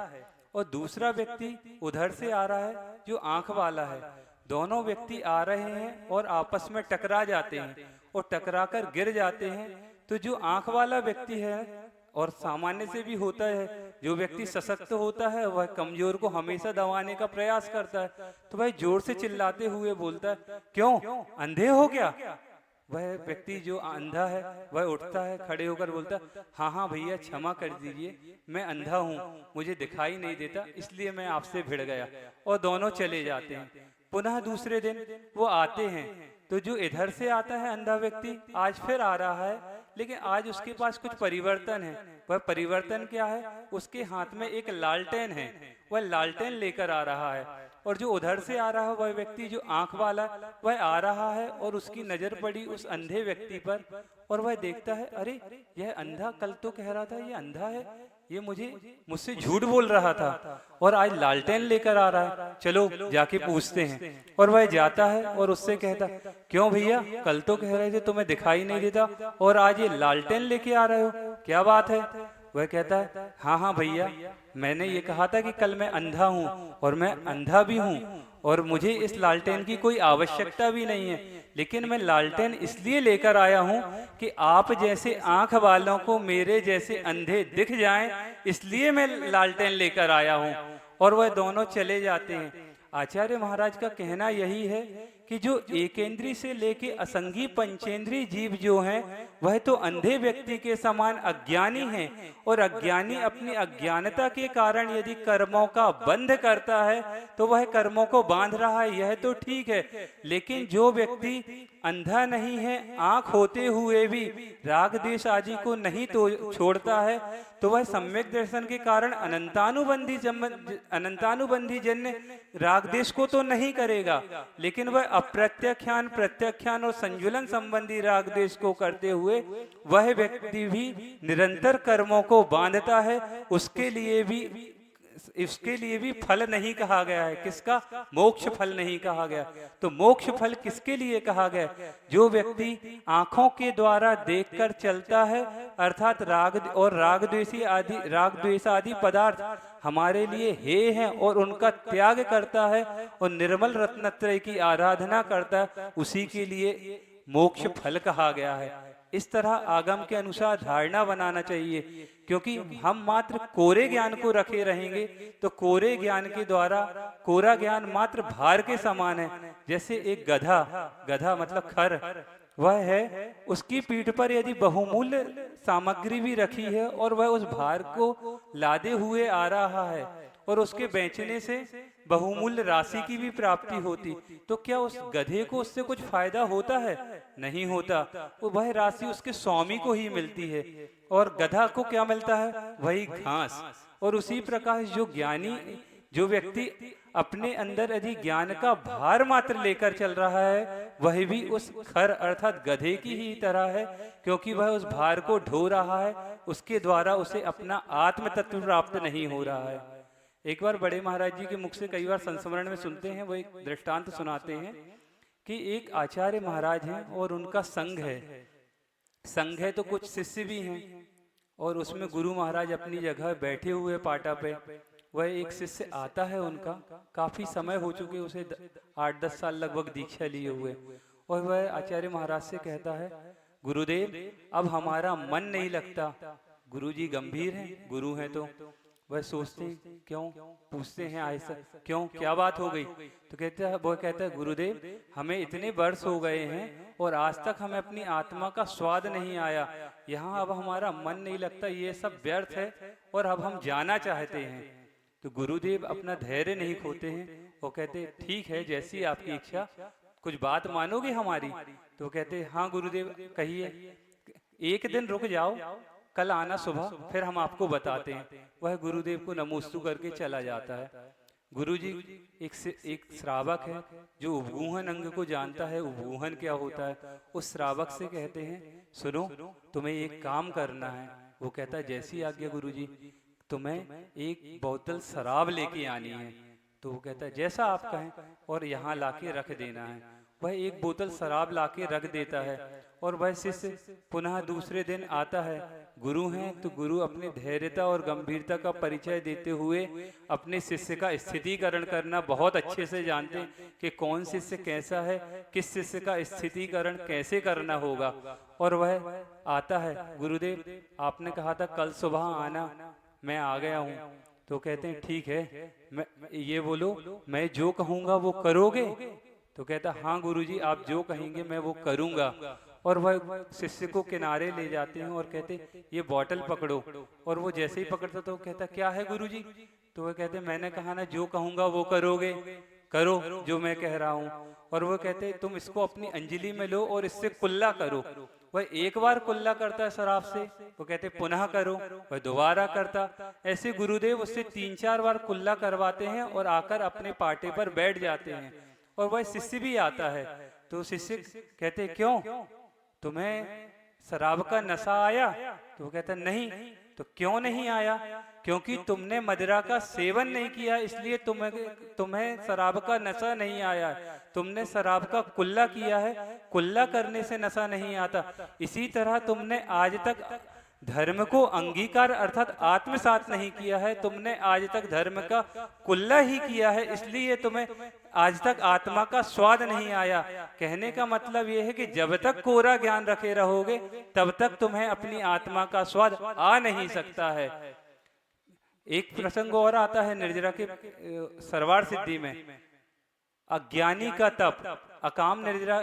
और दूसरा व्यक्ति उधर से आ रहा है जो आंख वाला है। दोनों व्यक्ति आ रहे हैं और आपस में टकरा जाते हैं, और टकराकर गिर जाते हैं। तो जो आंख वाला व्यक्ति है, और सामान्य से भी होता है, जो व्यक्ति सशक्त होता है वह कमजोर को हमेशा दबाने का प्रयास करता है, तो वह जोर से चिल्लाते हुए बोलता है क्यों अंधे हो क्या? वह व्यक्ति जो अंधा है वह उठता है, खड़े होकर बोलता है हाँ हाँ भैया क्षमा कर दीजिए, मैं अंधा हूँ, मुझे दिखाई नहीं देता, इसलिए मैं आपसे भिड़ गया, और दोनों चले जाते हैं। पुनः दूसरे दिन वो आते हैं, तो जो इधर से आता है अंधा व्यक्ति आज फिर आ रहा है, लेकिन आज उसके पास कुछ परिवर्तन है। वह परिवर्तन क्या है? उसके हाथ में एक लालटेन है, वह लालटेन लेकर आ रहा है, और जो उधर से आ रहा है वह व्यक्ति जो आंख वाला वह आ रहा है, और उसकी नजर पड़ी उस अंधे व्यक्ति पर, और वह देखता है अरे यह अंधा कल तो कह रहा था ये अंधा है, ये मुझसे झूठ बोल रहा था, और आज लालटेन लेकर आ रहा है, चलो जाके पूछते हैं। और वह जाता है और उससे कहता क्यों भैया, कल तो कह रहे थे तुम्हें दिखाई नहीं देता, और आज ये लालटेन लेके आ रहे हो, क्या बात है? वह कहता है हाँ हाँ भैया, मैंने ये कहा था कि कल मैं अंधा हूँ, और मैं अंधा भी हूँ, और मुझे इस लालटेन की कोई आवश्यकता भी नहीं है, लेकिन मैं लालटेन इसलिए लेकर आया हूँ कि आप जैसे आंख वालों को मेरे जैसे अंधे दिख जाएं, इसलिए मैं लालटेन लेकर आया हूँ। और वह दोनों चले जाते हैं। आचार्य महाराज का कहना यही है कि जो एकेंद्रीय से लेके असंगी पंचेंद्रीय जीव जो हैं वह तो अंधे व्यक्ति के समान अज्ञानी हैं, और अज्ञानी अपनी अज्ञानता के कारण यदि कर्मों का बंध करता है तो वह कर्मों को बांध रहा है, यह तो ठीक है। लेकिन जो व्यक्ति अंधा नहीं है, आंख होते हुए भी राग द्वेष आदि को नहीं तो छोड़ता है, तो वह सम्यक दर्शन के कारण अनंतानुबंधी जन्य राग द्वेष को तो नहीं करेगा, लेकिन वह अप्रत्यख्यान, प्रत्यख्यान और संजुलन संबंधी राग द्वेष को करते हुए वह व्यक्ति भी निरंतर कर्मों को बांधता है। उसके लिए भी फल नहीं कहा गया है। किसका? मोक्ष फल नहीं कहा गया। तो मोक्ष फल किसके लिए कहा गया? जो व्यक्ति आंखों के द्वारा देखकर चलता है, अर्थात राग द्वेष आदि पदार्थ हमारे लिए हे हैं और उनका त्याग करता है और निर्मल रत्नत्रय की आराधना करता है, उसी के लिए मोक्ष फल कहा गया है। इस तरह आगम के अनुसार धारणा बनाना चाहिए, क्योंकि हम मात्र कोरे ज्ञान को रखे रहेंगे तो कोरे ज्ञान के द्वारा, कोरा ज्ञान मात्र भार के समान है। जैसे एक गधा मतलब खर वह है, उसकी पीठ पर यदि बहुमूल्य सामग्री भी रखी है और वह उस भार को लादे हुए आ रहा है और उसके बेचने से बहुमूल्य राशि की भी प्राप्ति होती, तो क्या उस गधे को उससे कुछ फायदा होता है? नहीं होता। वो वह राशि उसके स्वामी को ही मिलती है, और गधा को क्या मिलता है? वही घास। और उसी प्रकार जो व्यक्ति अपने अंदर यदि ज्ञान का भार मात्र लेकर चल रहा है, वह भी उस खर अर्थात गधे की ही तरह है, क्योंकि वह उस भार को ढो रहा है, उसके द्वारा उसे अपना आत्म तत्व प्राप्त नहीं हो रहा है। एक बार बड़े महाराज जी के मुख से कई बार संस्मरण में सुनते हैं, वो एक दृष्टांत सुनाते हैं कि एक आचार्य महाराज हैं और उनका संघ है तो कुछ शिष्य भी हैं, और उसमें गुरु महाराज अपनी जगह बैठे हुए पाटा पे। वह एक शिष्य आता है, उनका काफी समय हो चुके, उसे 8-10 साल लगभग दीक्षा लिए हुए, और वह आचार्य महाराज से कहता है, गुरुदेव अब हमारा मन नहीं लगता। गुरुजी गंभीर हैं, गुरु हैं, तो वह सोचते हैं क्यों, पूछते हैं ऐसा क्यों, क्या बात हो गई? तो वो कहता है गुरुदेव हमें इतने वर्ष हो गए हैं और आज तक हमें अपनी आत्मा का स्वाद नहीं आया, यहाँ अब हमारा मन नहीं लगता, ये सब व्यर्थ है और अब हम जाना चाहते हैं। तो गुरुदेव अपना धैर्य नहीं खोते हैं, वो कहते ठीक है जैसी आपकी इच्छा, कुछ बात मानोगे हमारी? तो कहते हाँ गुरुदेव कहिए। एक दिन रुक जाओ, कल आना सुबह, फिर हम आपको बताते हैं। वह गुरुदेव को नमोस्तु करके चला जाता है। गुरुजी एक श्रावक है जो उपगूहन अंग को जानता है, उपगूहन क्या होता है। उस श्रावक से कहते हैं सुनो तुम्हें एक काम करना है। वो कहता है जैसी आज्ञा गुरुजी। तुम्हें एक बोतल शराब लेके आनी है। तो वो कहता है जैसा आप कहें, और यहाँ लाके रख देना है। वह एक बोतल शराब लाके रख देता है और वह शिष्य पुनः दूसरे दिन आता है। गुरु हैं तो गुरु अपनी धैर्यता और गंभीरता का परिचय देते हुए अपने शिष्य का स्थितिकरण करना बहुत अच्छे से जानते हैं कि कौन शिष्य कैसा है, किस शिष्य का स्थितिकरण कैसे करना होगा। और वह आता है, गुरुदेव आपने कहा था कल सुबह आना, मैं आ गया हूँ। तो कहते हैं ठीक है, मैं ये बोलो मैं जो कहूँगा वो करोगे? तो कहता हाँ गुरुजी आप जो कहेंगे मैं वो करूँगा। और वह शिष्य को किनारे ले जाते हैं और कहते ये बोतल पकड़ो। और वो जैसे ही पकड़ता तो कहता क्या है गुरुजी? तो वह कहते मैंने कहा ना जो कहूँगा वो करोगे, करो जो मैं कह रहा हूँ। और वो कहते तुम इसको अपनी अंजलि में लो और इससे कुल्ला करो। वह एक बार कुल्ला करता है शराब से, वो कहते पुनः करो, वह दोबारा करता। ऐसे गुरुदेव उससे 3-4 बार कुल्ला करवाते हैं और आकर अपने पाटे पर बैठ जाते हैं। और वह शिष्य भी आता है। तो शिष्य कहते क्यों, तुम्हें शराब का नशा आया? तो वो कहता नहीं। तो क्यों नहीं आया? क्योंकि तुमने मदिरा का सेवन नहीं किया, इसलिए तुम्हें शराब का नशा नहीं आया। तुमने शराब का कुल्ला किया है, कुल्ला करने से नशा नहीं आता। इसी तरह तुमने आज तक धर्म को अंगीकार अर्थात आत्मसात नहीं किया है, तुमने आज तक धर्म का कुल्ला ही किया है, इसलिए तुम्हें आज तक आत्मा का स्वाद नहीं आया। कहने का मतलब यह है कि जब तक कोरा ज्ञान रखे रहोगे तब तक तुम्हें अपनी आत्मा का स्वाद आ नहीं सकता है। एक प्रसंग और आता है निर्जरा के सरवार सिद्धि में। अज्ञानी का तप, अकाम निद्रा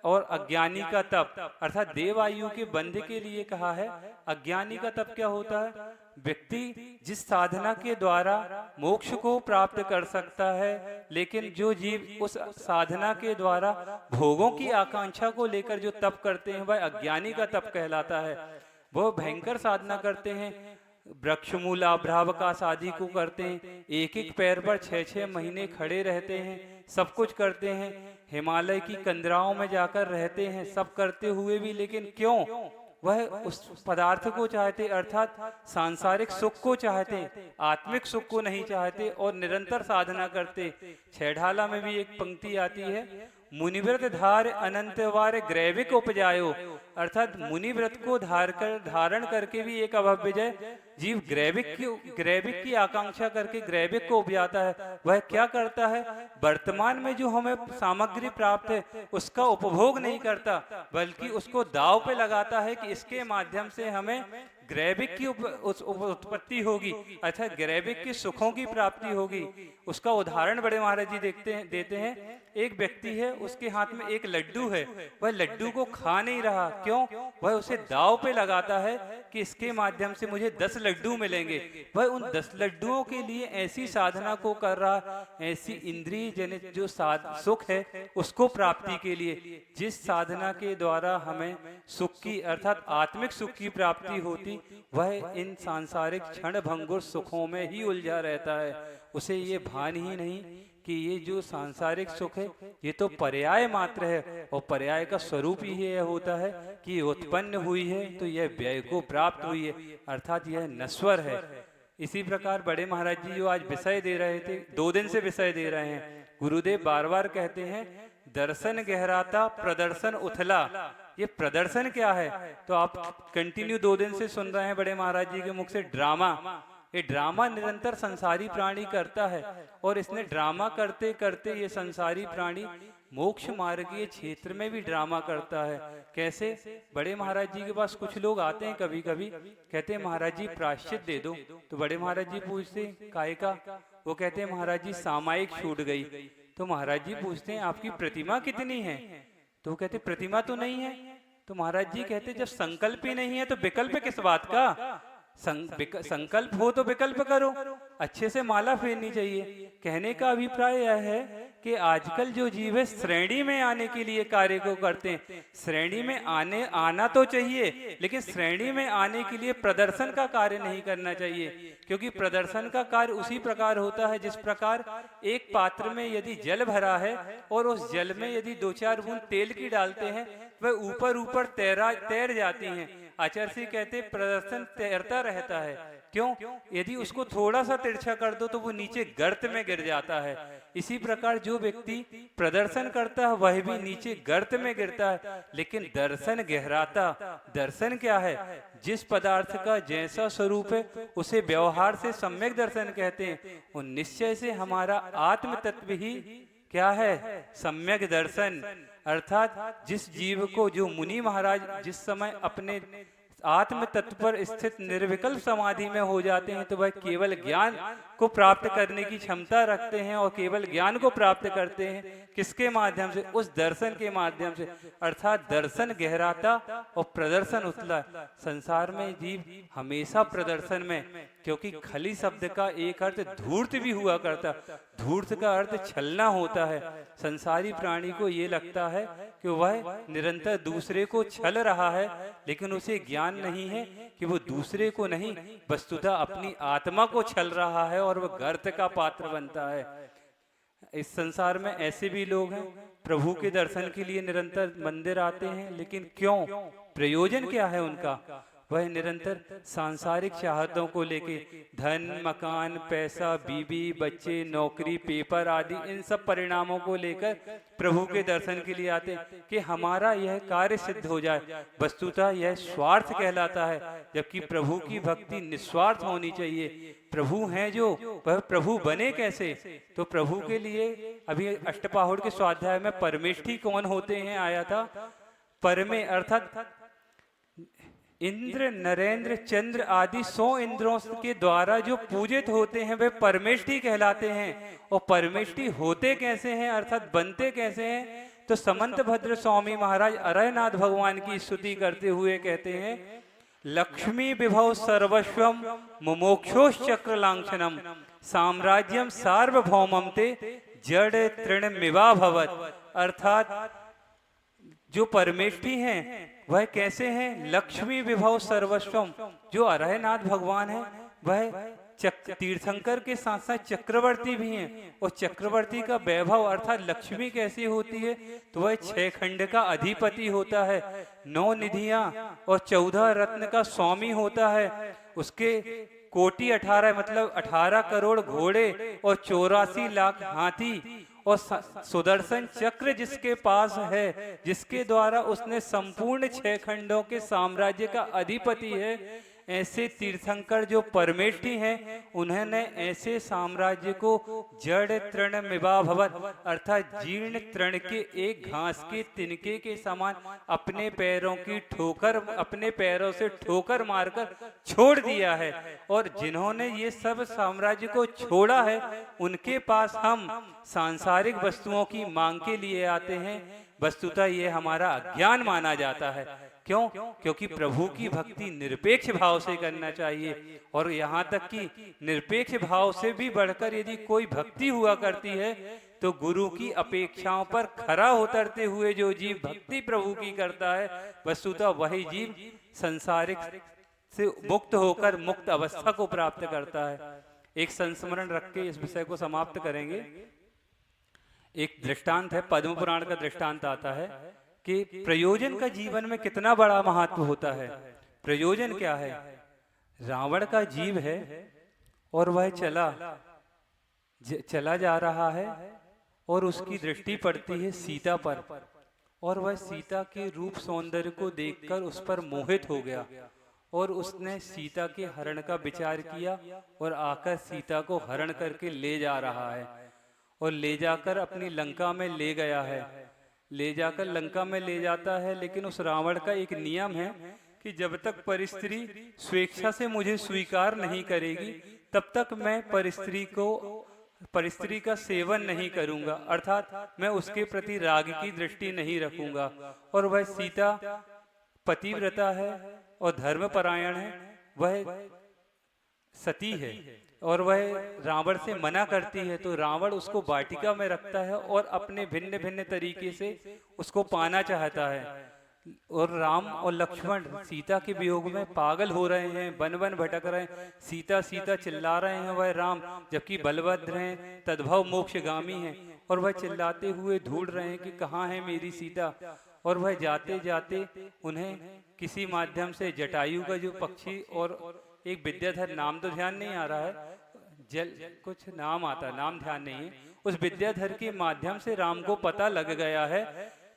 और अज्ञानी का तप अर्थात देव आयु के बंध के लिए कहा है। अज्ञानी का तप क्या होता है? व्यक्ति जिस साधना के द्वारा मोक्ष को प्राप्त कर सकता है, लेकिन जो जीव उस साधना के द्वारा भोगों की आकांक्षा को लेकर जो तप करते हैं वह अज्ञानी का तप कहलाता है। वह भयंकर साधना करते हैं, वृक्षमूल अभ्रावकाश आदि को करते हैं, एक एक पैर पर 6-6 महीने खड़े रहते हैं, सब कुछ करते हैं, हिमालय की कंदराओं में जाकर रहते हैं, सब करते हुए भी लेकिन क्यों? वह उस पदार्थ को चाहते, अर्थात सांसारिक सुख को चाहते, आत्मिक सुख को नहीं चाहते और निरंतर साधना करते। छेढ़ाला में भी एक पंक्ति आती है, मुनिव्रत धार अनंतवार ग्रैविक उपजायो, अर्थात मुनिव्रत को धारण करके भी एक अभव्यजय जीव ग्रैविक की आकांक्षा करके ग्रैविक को उपजाता है। वह क्या करता है? वर्तमान में जो हमें सामग्री प्राप्त है उसका उपभोग नहीं करता, बल्कि उसको दांव पे लगाता है कि इसके माध्यम से हमें ग्रैविक की उत्पत्ति होगी, अच्छा ग्रैविक की सुखों की प्राप्ति होगी। उसका उदाहरण बड़े महाराज जी देते हैं। एक व्यक्ति है, उसके हाथ में एक लड्डू है, वह लड्डू को खा नहीं रहा, क्यों? वह उसे दांव पे लगाता है कि इसके माध्यम से मुझे 10 लड्डू मिलेंगे। वह उन 10 लड्डुओं के लिए ऐसी साधना को कर रहा, ऐसी इंद्रिय जनित जो सुख है उसको प्राप्ति के लिए, जिस साधना के द्वारा हमें सुख की अर्थात आत्मिक सुख की प्राप्ति होती, वह इन सांसारिक क्षण भंगुर सुखों में ही उलझा रहता है। उसे ये भान ही नहीं कि ये जो सांसारिक सुख है ये तो पर्याय मात्र है, और पर्याय का स्वरूप ही यह होता है कि उत्पन्न हुई है तो यह व्यय को प्राप्त हुई है, अर्थात यह नश्वर है। इसी प्रकार बड़े महाराज जी जो आज विषय दे रहे थे, 2 दिन से विषय दे रहे हैं, गुरुदेव बार बार कहते हैं दर्शन गहराता प्रदर्शन उथला। ये प्रदर्शन क्या है? तो आप कंटिन्यू 2 दिन से सुन रहे हैं बड़े महाराज जी के मुख से ड्रामा। ये ड्रामा निरंतर संसारी प्राणी करता है, और इसने ड्रामा करते करते ये संसारी प्राणी मोक्ष मार्गीय क्षेत्र में भी ड्रामा करता है। कैसे? बड़े महाराज जी के पास कुछ लोग आते हैं कभी कभी, कहते हैं महाराज जी प्रायश्चित दे दो। तो बड़े महाराज जी पूछते हैं काय का? वो कहते हैं महाराज जी सामायिक छूट गई। तो महाराज जी पूछते हैं आपकी प्रतिमा कितनी है? तो कहते प्रतिमा तो नहीं है। तो महाराज जी कहते जब संकल्प ही नहीं है तो विकल्प किस बात का? संकल्प हो तो विकल्प करो, अच्छे से माला फेरनी चाहिए। कहने का अभिप्राय यह है कि आजकल जो जीव है श्रेणी में आने के लिए कार्य को करते हैं। श्रेणी में आना तो चाहिए, लेकिन श्रेणी में आने के लिए प्रदर्शन का कार्य नहीं करना चाहिए, क्योंकि प्रदर्शन का कार्य उसी प्रकार होता है जिस प्रकार एक पात्र में यदि जल भरा है और उस जल में यदि 2-4 बूंद तेल की डालते हैं वह ऊपर ऊपर तैर जाती हैं। आचार्य श्री कहते प्रदर्शन तैरता रहता है, क्यों? यदि उसको थोड़ा सा तिरछा कर दो तो वो नीचे गर्त में गिर जाता है। इसी प्रकार जो व्यक्ति प्रदर्शन करता है वह भी नीचे गर्त में गिरता है। लेकिन दर्शन गहराता, दर्शन क्या है? जिस पदार्थ का जैसा स्वरूप है उसे व्यवहार से सम्यक दर्शन कहते हैं। और निश्चय से हमारा आत्म तत्व ही क्या है? सम्यक दर्शन। अर्थात जिस जीव को, जो मुनि महाराज जिस समय अपने आत्म तत्व पर स्थित निर्विकल्प समाधि में हो जाते हैं तो वह केवल ज्ञान को प्राप्त करने की क्षमता रखते हैं, और केवल ज्ञान को प्राप्त करते हैं किसके माध्यम से? उस दर्शन के माध्यम से। अर्थात दर्शन गहराता और प्रदर्शन उतला। संसार में जीव हमेशा प्रदर्शन में, क्योंकि खली शब्द का एक अर्थ धूर्त भी हुआ करता, धूर्त का अर्थ छलना होता है। संसारी प्राणी को ये लगता है कि वह निरंतर दूसरे को छल रहा है, लेकिन उसे ज्ञान नहीं है कि वो दूसरे को नहीं वस्तुतः अपनी आत्मा को छल रहा है और वह गर्त का पात्र बनता है। इस संसार में ऐसे भी लोग हैं प्रभु के दर्शन के लिए निरंतर मंदिर आते हैं, लेकिन क्यों? प्रयोजन क्या है उनका? वह निरंतर सांसारिक चाहतों को लेके धन, मकान, पैसा, बीवी, बच्चे, नौकरी, पेपर आदि इन सब परिणामों को लेकर प्रभु के दर्शन के लिए आते हैं कि हमारा यह कार्य सिद्ध हो जाए। वस्तुतः यह स्वार्थ कहलाता है, जबकि प्रभु की भक्ति निस्वार्थ होनी चाहिए। प्रभु हैं जो, वह प्रभु बने कैसे? तो प्रभु के लिए अभी अष्टपाहुड़ के स्वाध्याय में परमेष्ठी कौन होते हैं आया था। परमे अर्थात इंद्र, नरेंद्र, चंद्र आदि 100 इंद्रों के द्वारा जो पूजित होते हैं वे परमेष्ठी कहलाते हैं। और परमेष्ठी होते कैसे हैं अर्थात बनते कैसे हैं, तो समंत भद्र स्वामी महाराज अरयनाथ भगवान की स्तुति करते हुए कहते हैं, लक्ष्मी विभव सर्वस्वम मुमोक्षोश्चक्र लांछनम साम्राज्यम सार्वभौमम ते जड़ तृणमिवा भवत। अर्थात जो परमेष्ठी हैं वह कैसे हैं, लक्ष्मी विभव सर्वस्वम, जो अरयनाथ भगवान है वह तीर्थंकर के साथ साथ चक्रवर्ती भी हैं। और चक्रवर्ती का वैभव अर्थात लक्ष्मी कैसी होती है, तो वह 6 खंड का अधिपति होता है, 9 निधियां और 14 रत्न का स्वामी होता है। उसके कोटि 18 मतलब 18 करोड़ घोड़े और 84 लाख हाथी और सुदर्शन चक्र जिसके पास है, जिसके द्वारा उसने संपूर्ण 6 खंडों के साम्राज्य का अधिपति है। ऐसे तीर्थंकर जो परमेष्ठी हैं उन्होंने ऐसे साम्राज्य को जड़ तृणमिवा भवत अर्थात जीर्ण तृण के एक घास के तिनके के समान अपने पैरों की ठोकर, अपने पैरों से ठोकर मारकर छोड़ दिया है। और जिन्होंने ये सब साम्राज्य को छोड़ा है उनके पास हम सांसारिक वस्तुओं की मांग के लिए आते हैं। वस्तुतः ये हमारा अज्ञान माना जाता है। क्यों? क्योंकि प्रभु की भक्ति निरपेक्ष भाव से करना चाहिए। और यहाँ तक कि निरपेक्ष भाव से भी बढ़कर यदि कोई भक्ति हुआ करती है तो गुरु की अपेक्षाओं पर खरा उतरते हुए जो जीव भक्ति प्रभु की करता है, वस्तुतः वही जीव संसारिक से मुक्त होकर मुक्त अवस्था को प्राप्त करता है। एक संस्मरण रख के इस विषय को समाप्त करेंगे। एक दृष्टांत है, पद्म पुराण का दृष्टांत आता है कि प्रयोजन का जीवन में कितना बड़ा महत्व होता है। प्रयोजन क्या है? रावण का जीव है और वह चला जा रहा है और उसकी दृष्टि पड़ती है सीता पर और वह सीता के रूप सौंदर्य को देखकर उस पर मोहित हो गया और उसने सीता के हरण का विचार किया और आकर सीता को हरण करके ले जा रहा है और ले जाकर अपनी लंका में ले गया है। ले जाकर लंका में ले जाता है, लेकिन उस रावण का एक नियम है कि जब तक परिस्त्री स्वेच्छा से मुझे स्वीकार नहीं करेगी तब तक मैं परिस्त्री का सेवन नहीं करूंगा, अर्थात मैं उसके प्रति राग की दृष्टि नहीं रखूंगा। और वह सीता पतिव्रता है और धर्मपरायण है, वह सती है और वह रावण से मना करती है, तो रावण उसको वाटिका में रखता है और अपने भिन्न भिन्न तरीके से उसको पाना चाहता है। और राम और लक्ष्मण सीता के वियोग में पागल हो रहे हैं, वन वन भटक रहे हैं, सीता सीता चिल्ला रहे हैं वह राम, जबकि बलभद्र हैं, तद्भव मोक्षगामी हैं और वह चिल्लाते हुए ढूंढ रहे हैं कि कहाँ है मेरी सीता। और वह जाते जाते उन्हें किसी माध्यम से जटायु का जो पक्षी और एक विद्याधर, नाम तो ध्यान नहीं आ रहा है, कुछ नाम आता, नाम ध्यान नहीं है, उस विद्याधर के माध्यम से राम को पता लग गया है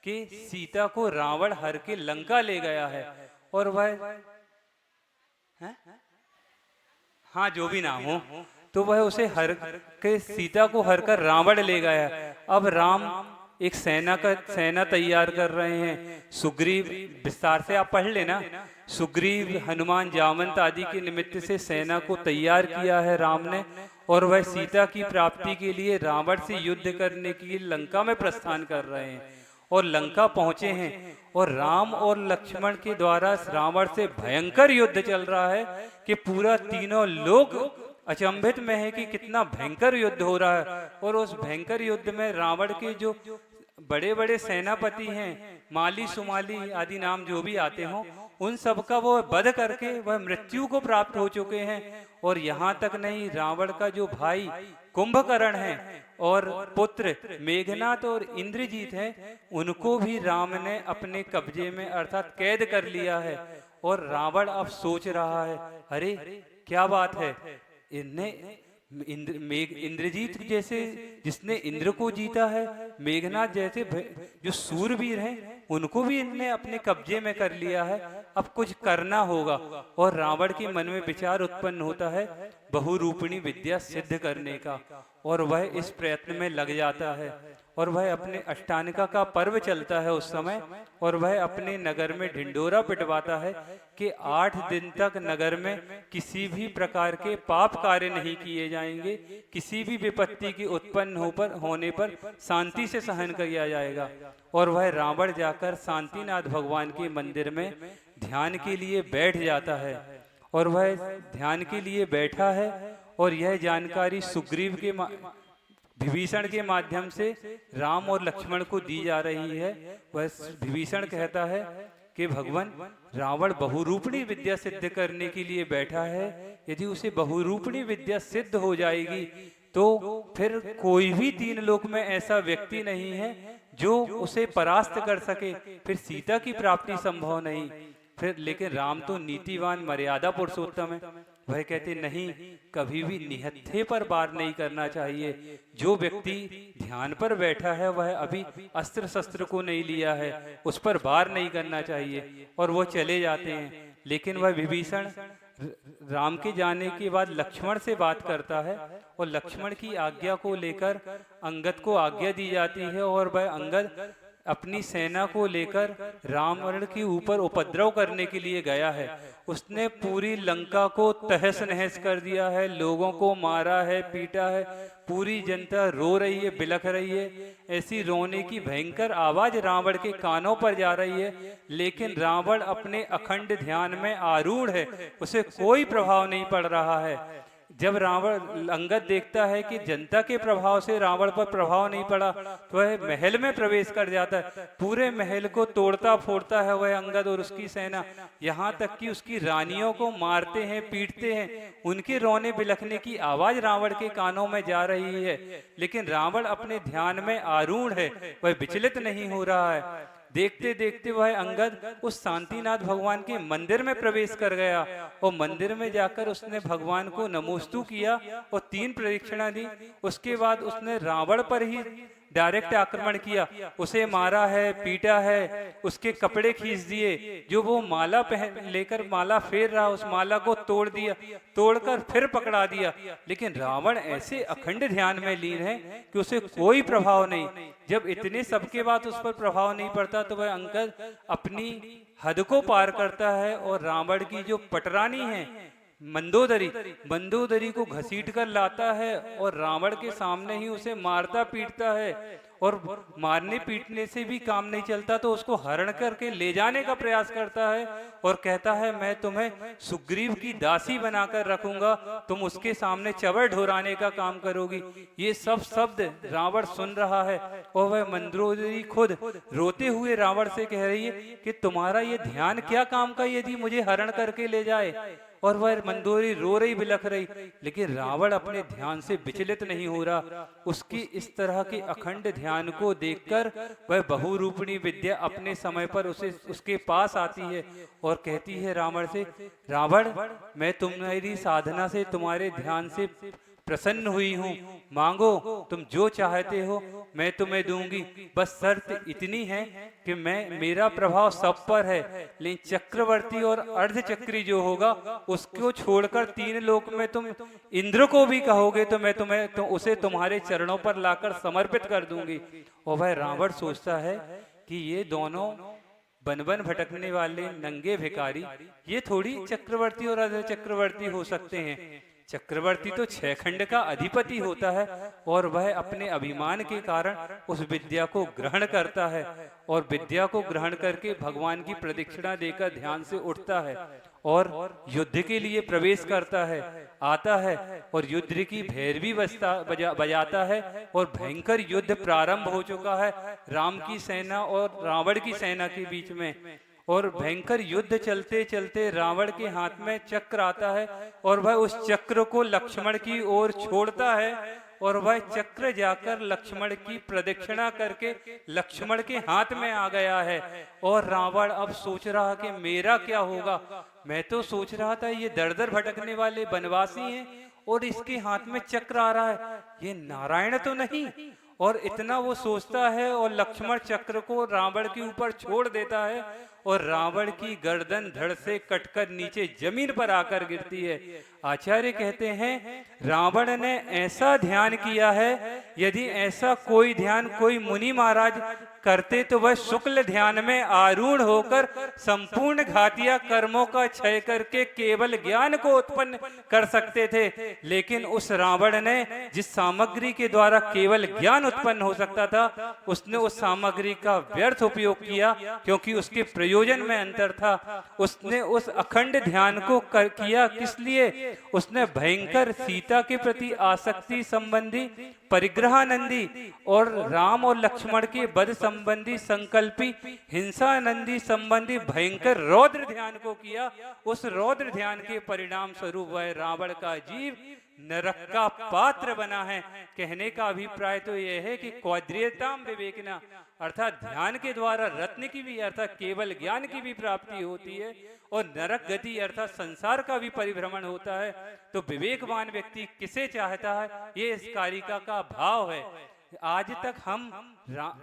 कि सीता को रावण हर के लंका ले गया है। और वह हाँ जो भी नाम हो, तो वह उसे हर के सीता को हर कर रावण ले गया है। अब राम एक सेना तैयार कर रहे हैं। सुग्रीव, विस्तार से आप पढ़ लेना, सुग्रीव, हनुमान, जामवंत आदि के निमित्त से सेना को तैयार किया है राम ने और वह सीता की प्राप्ति के लिए रावण से युद्ध करने के लिए लंका में प्रस्थान कर रहे हैं। और लंका पहुंचे हैं और राम और लक्ष्मण के द्वारा रावण से भयंकर युद्ध चल रहा है कि पूरा तीनों लोग अचंभित में है कि कितना भयंकर युद्ध हो रहा है। और उस भयंकर युद्ध में रावण के जो बड़े बड़े सेनापति हैं, माली, सुमाली आदि नाम जो भी आते हों, उन सब का वो वध करके वह मृत्यु को प्राप्त हो चुके हैं। और यहाँ तक नहीं, रावण का जो भाई कुंभकर्ण है और पुत्र मेघनाथ और इंद्रजीत है, उनको भी राम ने अपने कब्जे में अर्थात कैद कर लिया है। और रावण अब सोच रहा है, अरे क्या बात है, इंद्रजीत जैसे जिसने इंद्र को जीता है, मेघनाथ जैसे जो सूरवीर हैं, उनको भी इनने अपने कब्जे में कर लिया है। अब कुछ करना होगा। और रावण के मन में विचार उत्पन्न होता है बहुरूपिणी विद्या सिद्ध करने का, और वह इस प्रयत्न में लग जाता है। और वह अपने अष्टानिका का पर्व चलता है उस समय, और वह अपने नगर में ढिंडोरा पिटवाता है कि 8 दिन तक नगर में किसी भी प्रकार के पाप कार्य नहीं किए जाएंगे, किसी भी विपत्ति की उत्पन्न होने पर शांति से सहन किया जाएगा। और वह रावण जाकर शांतिनाथ भगवान के मंदिर में ध्यान के लिए बैठ जाता है। और वह ध्यान के लिए बैठा है, और यह जानकारी सुग्रीव के विभीषण के माध्यम से राम और लक्ष्मण को दी जा रही है। वह विभीषण कहता है कि भगवान, रावण बहुरूपिणी विद्या सिद्ध करने के लिए बैठा है, यदि उसे बहुरूपिणी विद्या सिद्ध हो जाएगी तो फिर कोई भी 3 लोक में ऐसा व्यक्ति नहीं है जो उसे परास्त कर सके, फिर सीता की प्राप्ति संभव नहीं। फिर लेकिन राम तो नीतिवान मर्यादा पुरुषोत्तम है, वह कहते नहीं, कभी भी निहत्थे पर वार नहीं करना चाहिए। जो व्यक्ति ध्यान पर बैठा है वह अभी अस्त्र शस्त्र को नहीं लिया है, उस पर वार नहीं करना चाहिए। और वो चले जाते हैं। लेकिन वह विभीषण राम के जाने के बाद लक्ष्मण से बात करता है, और लक्ष्मण की आज्ञा को लेकर अंगद को आज्ञा दी जाती है, और वह अंगद अपनी सेना को लेकर रावण के ऊपर उपद्रव करने के लिए गया है। उसने पूरी लंका को तहस नहस कर दिया है, लोगों को मारा है, पीटा है, पूरी जनता रो रही है, बिलख रही है। ऐसी रोने की भयंकर आवाज रावण के कानों पर जा रही है, लेकिन रावण अपने अखंड ध्यान में आरूढ़ है, उसे कोई प्रभाव नहीं पड़ रहा है। जब रावण अंगद देखता है कि जनता के प्रभाव से रावण पर प्रभाव नहीं पड़ा, तो वह महल में प्रवेश कर जाता है। पूरे महल को तोड़ता फोड़ता है वह अंगद और उसकी सेना, यहाँ तक कि उसकी रानियों को मारते हैं, पीटते हैं। उनके रोने बिलखने की आवाज रावण के कानों में जा रही है, लेकिन रावण अपने ध्यान में आरूढ़ है, वह विचलित नहीं हो रहा है। देखते देखते वह अंगद उस शांतिनाथ भगवान के मंदिर में प्रवेश कर गया, और मंदिर में जाकर उसने भगवान को नमोस्तु किया और 3 प्रदक्षिणा दी। उसके बाद उसने रावण पर ही डायरेक्ट आक्रमण किया, उसे मारा है, पीटा है, उसके कपड़े खींच दिए, जो वो माला पहन लेकर माला फेर रहा, उस माला को तोड़ दिया, तोड़कर फिर पकड़ा दिया। लेकिन रावण ऐसे अखंड ध्यान में लीन है कि उसे कोई प्रभाव नहीं। जब इतने सबके बाद उस पर प्रभाव नहीं पड़ता, तो वह अंगद अपनी हद को पार करता है, और रावण की जो पटरानी है मंदोदरी को घसीट कर लाता है, और रावण के सामने ही उसे मारता पीटता है। और मारने पीटने से भी काम नहीं चलता, तो उसको हरण करके ले जाने का प्रयास करता है, और कहता है मैं तुम्हें सुग्रीव की दासी बनाकर रखूंगा, तुम उसके सामने चवर ढोराने का काम करोगी। ये सब शब्द रावण सुन रहा है, और वह मंदोदरी खुद रोते हुए रावण से कह रही है कि तुम्हारा ये ध्यान क्या काम का, यदि मुझे हरण करके ले जाए। और वह मंदोदरी रो रही, बिलख रही, लेकिन रावण अपने ध्यान से विचलित नहीं हो रहा। उसकी इस तरह के अखंड ध्यान को देखकर वह बहुरूपिणी विद्या अपने समय पर उसके पास आती है, और कहती है रावण से, रावण, मैं तुम्हारी साधना से, तुम्हारे ध्यान से प्रसन्न हुई हूँ, मांगो, तुम जो चाहते हो मैं तुम्हें दूंगी। बस शर्त इतनी है कि मेरा प्रभाव सब पर है, लेकिन चक्रवर्ती और अर्धचक्री जो होगा उसको छोड़कर 3 लोक में तुम इंद्र को भी कहोगे तो मैं तुम्हें उसे तुम्हारे चरणों पर लाकर समर्पित कर दूंगी। और वह रावण सोचता है कि ये दोनों बन बन भटकने वाले नंगे भिखारी, ये थोड़ी चक्रवर्ती और अर्धचक्रवर्ती हो सकते हैं। चक्रवर्ती तो 6 खंड का अधिपति होता है, और वह अपने अभिमान के कारण उस विद्या को ग्रहण करता है, और विद्या को ग्रहण करके भगवान की प्रदक्षिणा देकर ध्यान से उठता है, और युद्ध के लिए प्रवेश करता है, आता है, और युद्ध की भैरवी बजाता है, और भयंकर युद्ध प्रारंभ हो चुका है राम की सेना और रावण की सेना के बीच में। और भयंकर युद्ध चलते चलते रावण के हाथ में चक्र आता है, और वह उस चक्र को लक्ष्मण की ओर छोड़ता है, और वह चक्र जाकर लक्ष्मण की प्रदक्षिणा करके लक्ष्मण के हाथ में आ गया है। और रावण अब सोच रहा कि मेरा क्या होगा, मैं तो सोच रहा था ये दर दर भटकने वाले बनवासी हैं, और इसके हाथ में चक्र आ रहा है, ये नारायण तो नहीं। और इतना वो सोचता है और लक्ष्मण चक्र को रावण के ऊपर छोड़ देता है और रावण की गर्दन धड़ से कटकर नीचे जमीन पर आकर गिरती है। आचार्य कहते हैं रावण ने ऐसा ध्यान किया है, यदि ऐसा कोई ध्यान कोई मुनि महाराज करते तो वह शुक्ल ध्यान में आरूढ़ होकर संपूर्ण घातिया कर्मों का क्षय करके केवल ज्ञान को उत्पन्न कर सकते थे। लेकिन उस रावण ने जिस सामग्री के द्वारा केवल ज्ञान उत्पन्न हो सकता था, उसने उस सामग्री का व्यर्थ उपयोग किया, क्योंकि उसके प्रयोजन में अंतर था। उसने उस अखंड ध्यान को किया किस लिए? उसने भयंकर सीता के प्रति आसक्ति संबंधी परिग्रहानंदी और राम और लक्ष्मण के वध संबंधी संकल्पी हिंसानंदी संबंधी भयंकर रौद्र ध्यान को किया। उस रौद्र ध्यान के परिणाम स्वरूप वह रावण का जीव नरक का पात्र बना है। कहने का अभिप्राय तो यह है कि क्वाद्रियताम विवेकना, अर्थात ध्यान के द्वारा रत्न की भी अर्थात केवल ज्ञान की भी प्राप्ति होती है और नरक गति अर्थात संसार का भी परिभ्रमण होता है। तो विवेकवान व्यक्ति किसे चाहता है, ये इस कारिका का भाव है। आज तक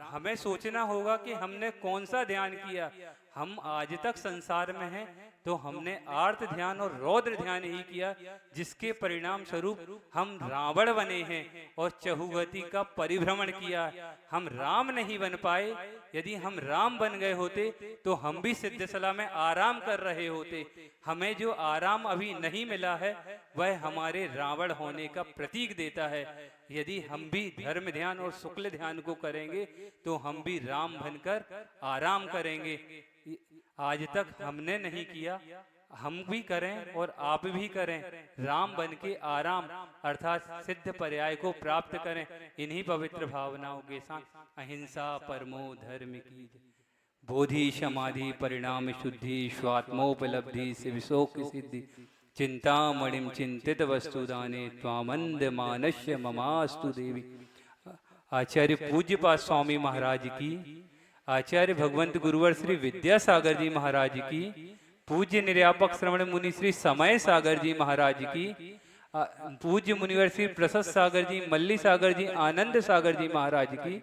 हमें सोचना होगा कि हमने कौन सा ध्यान किया। हम आज तक संसार में हैं तो हमने आर्त ध्यान और रौद्र ध्यान ही किया, जिसके परिणाम स्वरूप हम रावण बने हैं और चहुगति का परिभ्रमण किया। हम राम नहीं बन पाए। यदि हम राम बन गए होते तो हम भी सिद्धसला में आराम कर रहे होते। हमें जो आराम अभी नहीं मिला है वह हमारे रावण होने का प्रतीक देता है। यदि हम भी धर्म ध्यान और शुक्ल ध्यान को करेंगे तो हम भी राम बनकर आराम करेंगे। आज तक हमने नहीं किया, हम भी करें और आप भी करें। राम बन के आराम अर्थात सिद्ध पर्याय को प्राप्त करें। इन्हीं पवित्र भावनाओं के साथ अहिंसा परमो धर्म की बोधि समाधि परिणाम शुद्धि स्वात्मोपलब्धि शिवशोक सिद्धि चिंतामणिम चिंतित वस्तुदाने त्वामंद मानस्य ममास्तु देवी। आचार्य पूज्यपाद स्वामी महाराज की, आचार्य भगवंत गुरुवर श्री विद्यासागर जी महाराज की, पूज्य निर्यापक श्रवण मुनि श्री समय सागर जी महाराज की, पूज्य मुनिवर श्री प्रसाद सागर जी, मल्ली सागर जी, आनंद सागर जी महाराज की,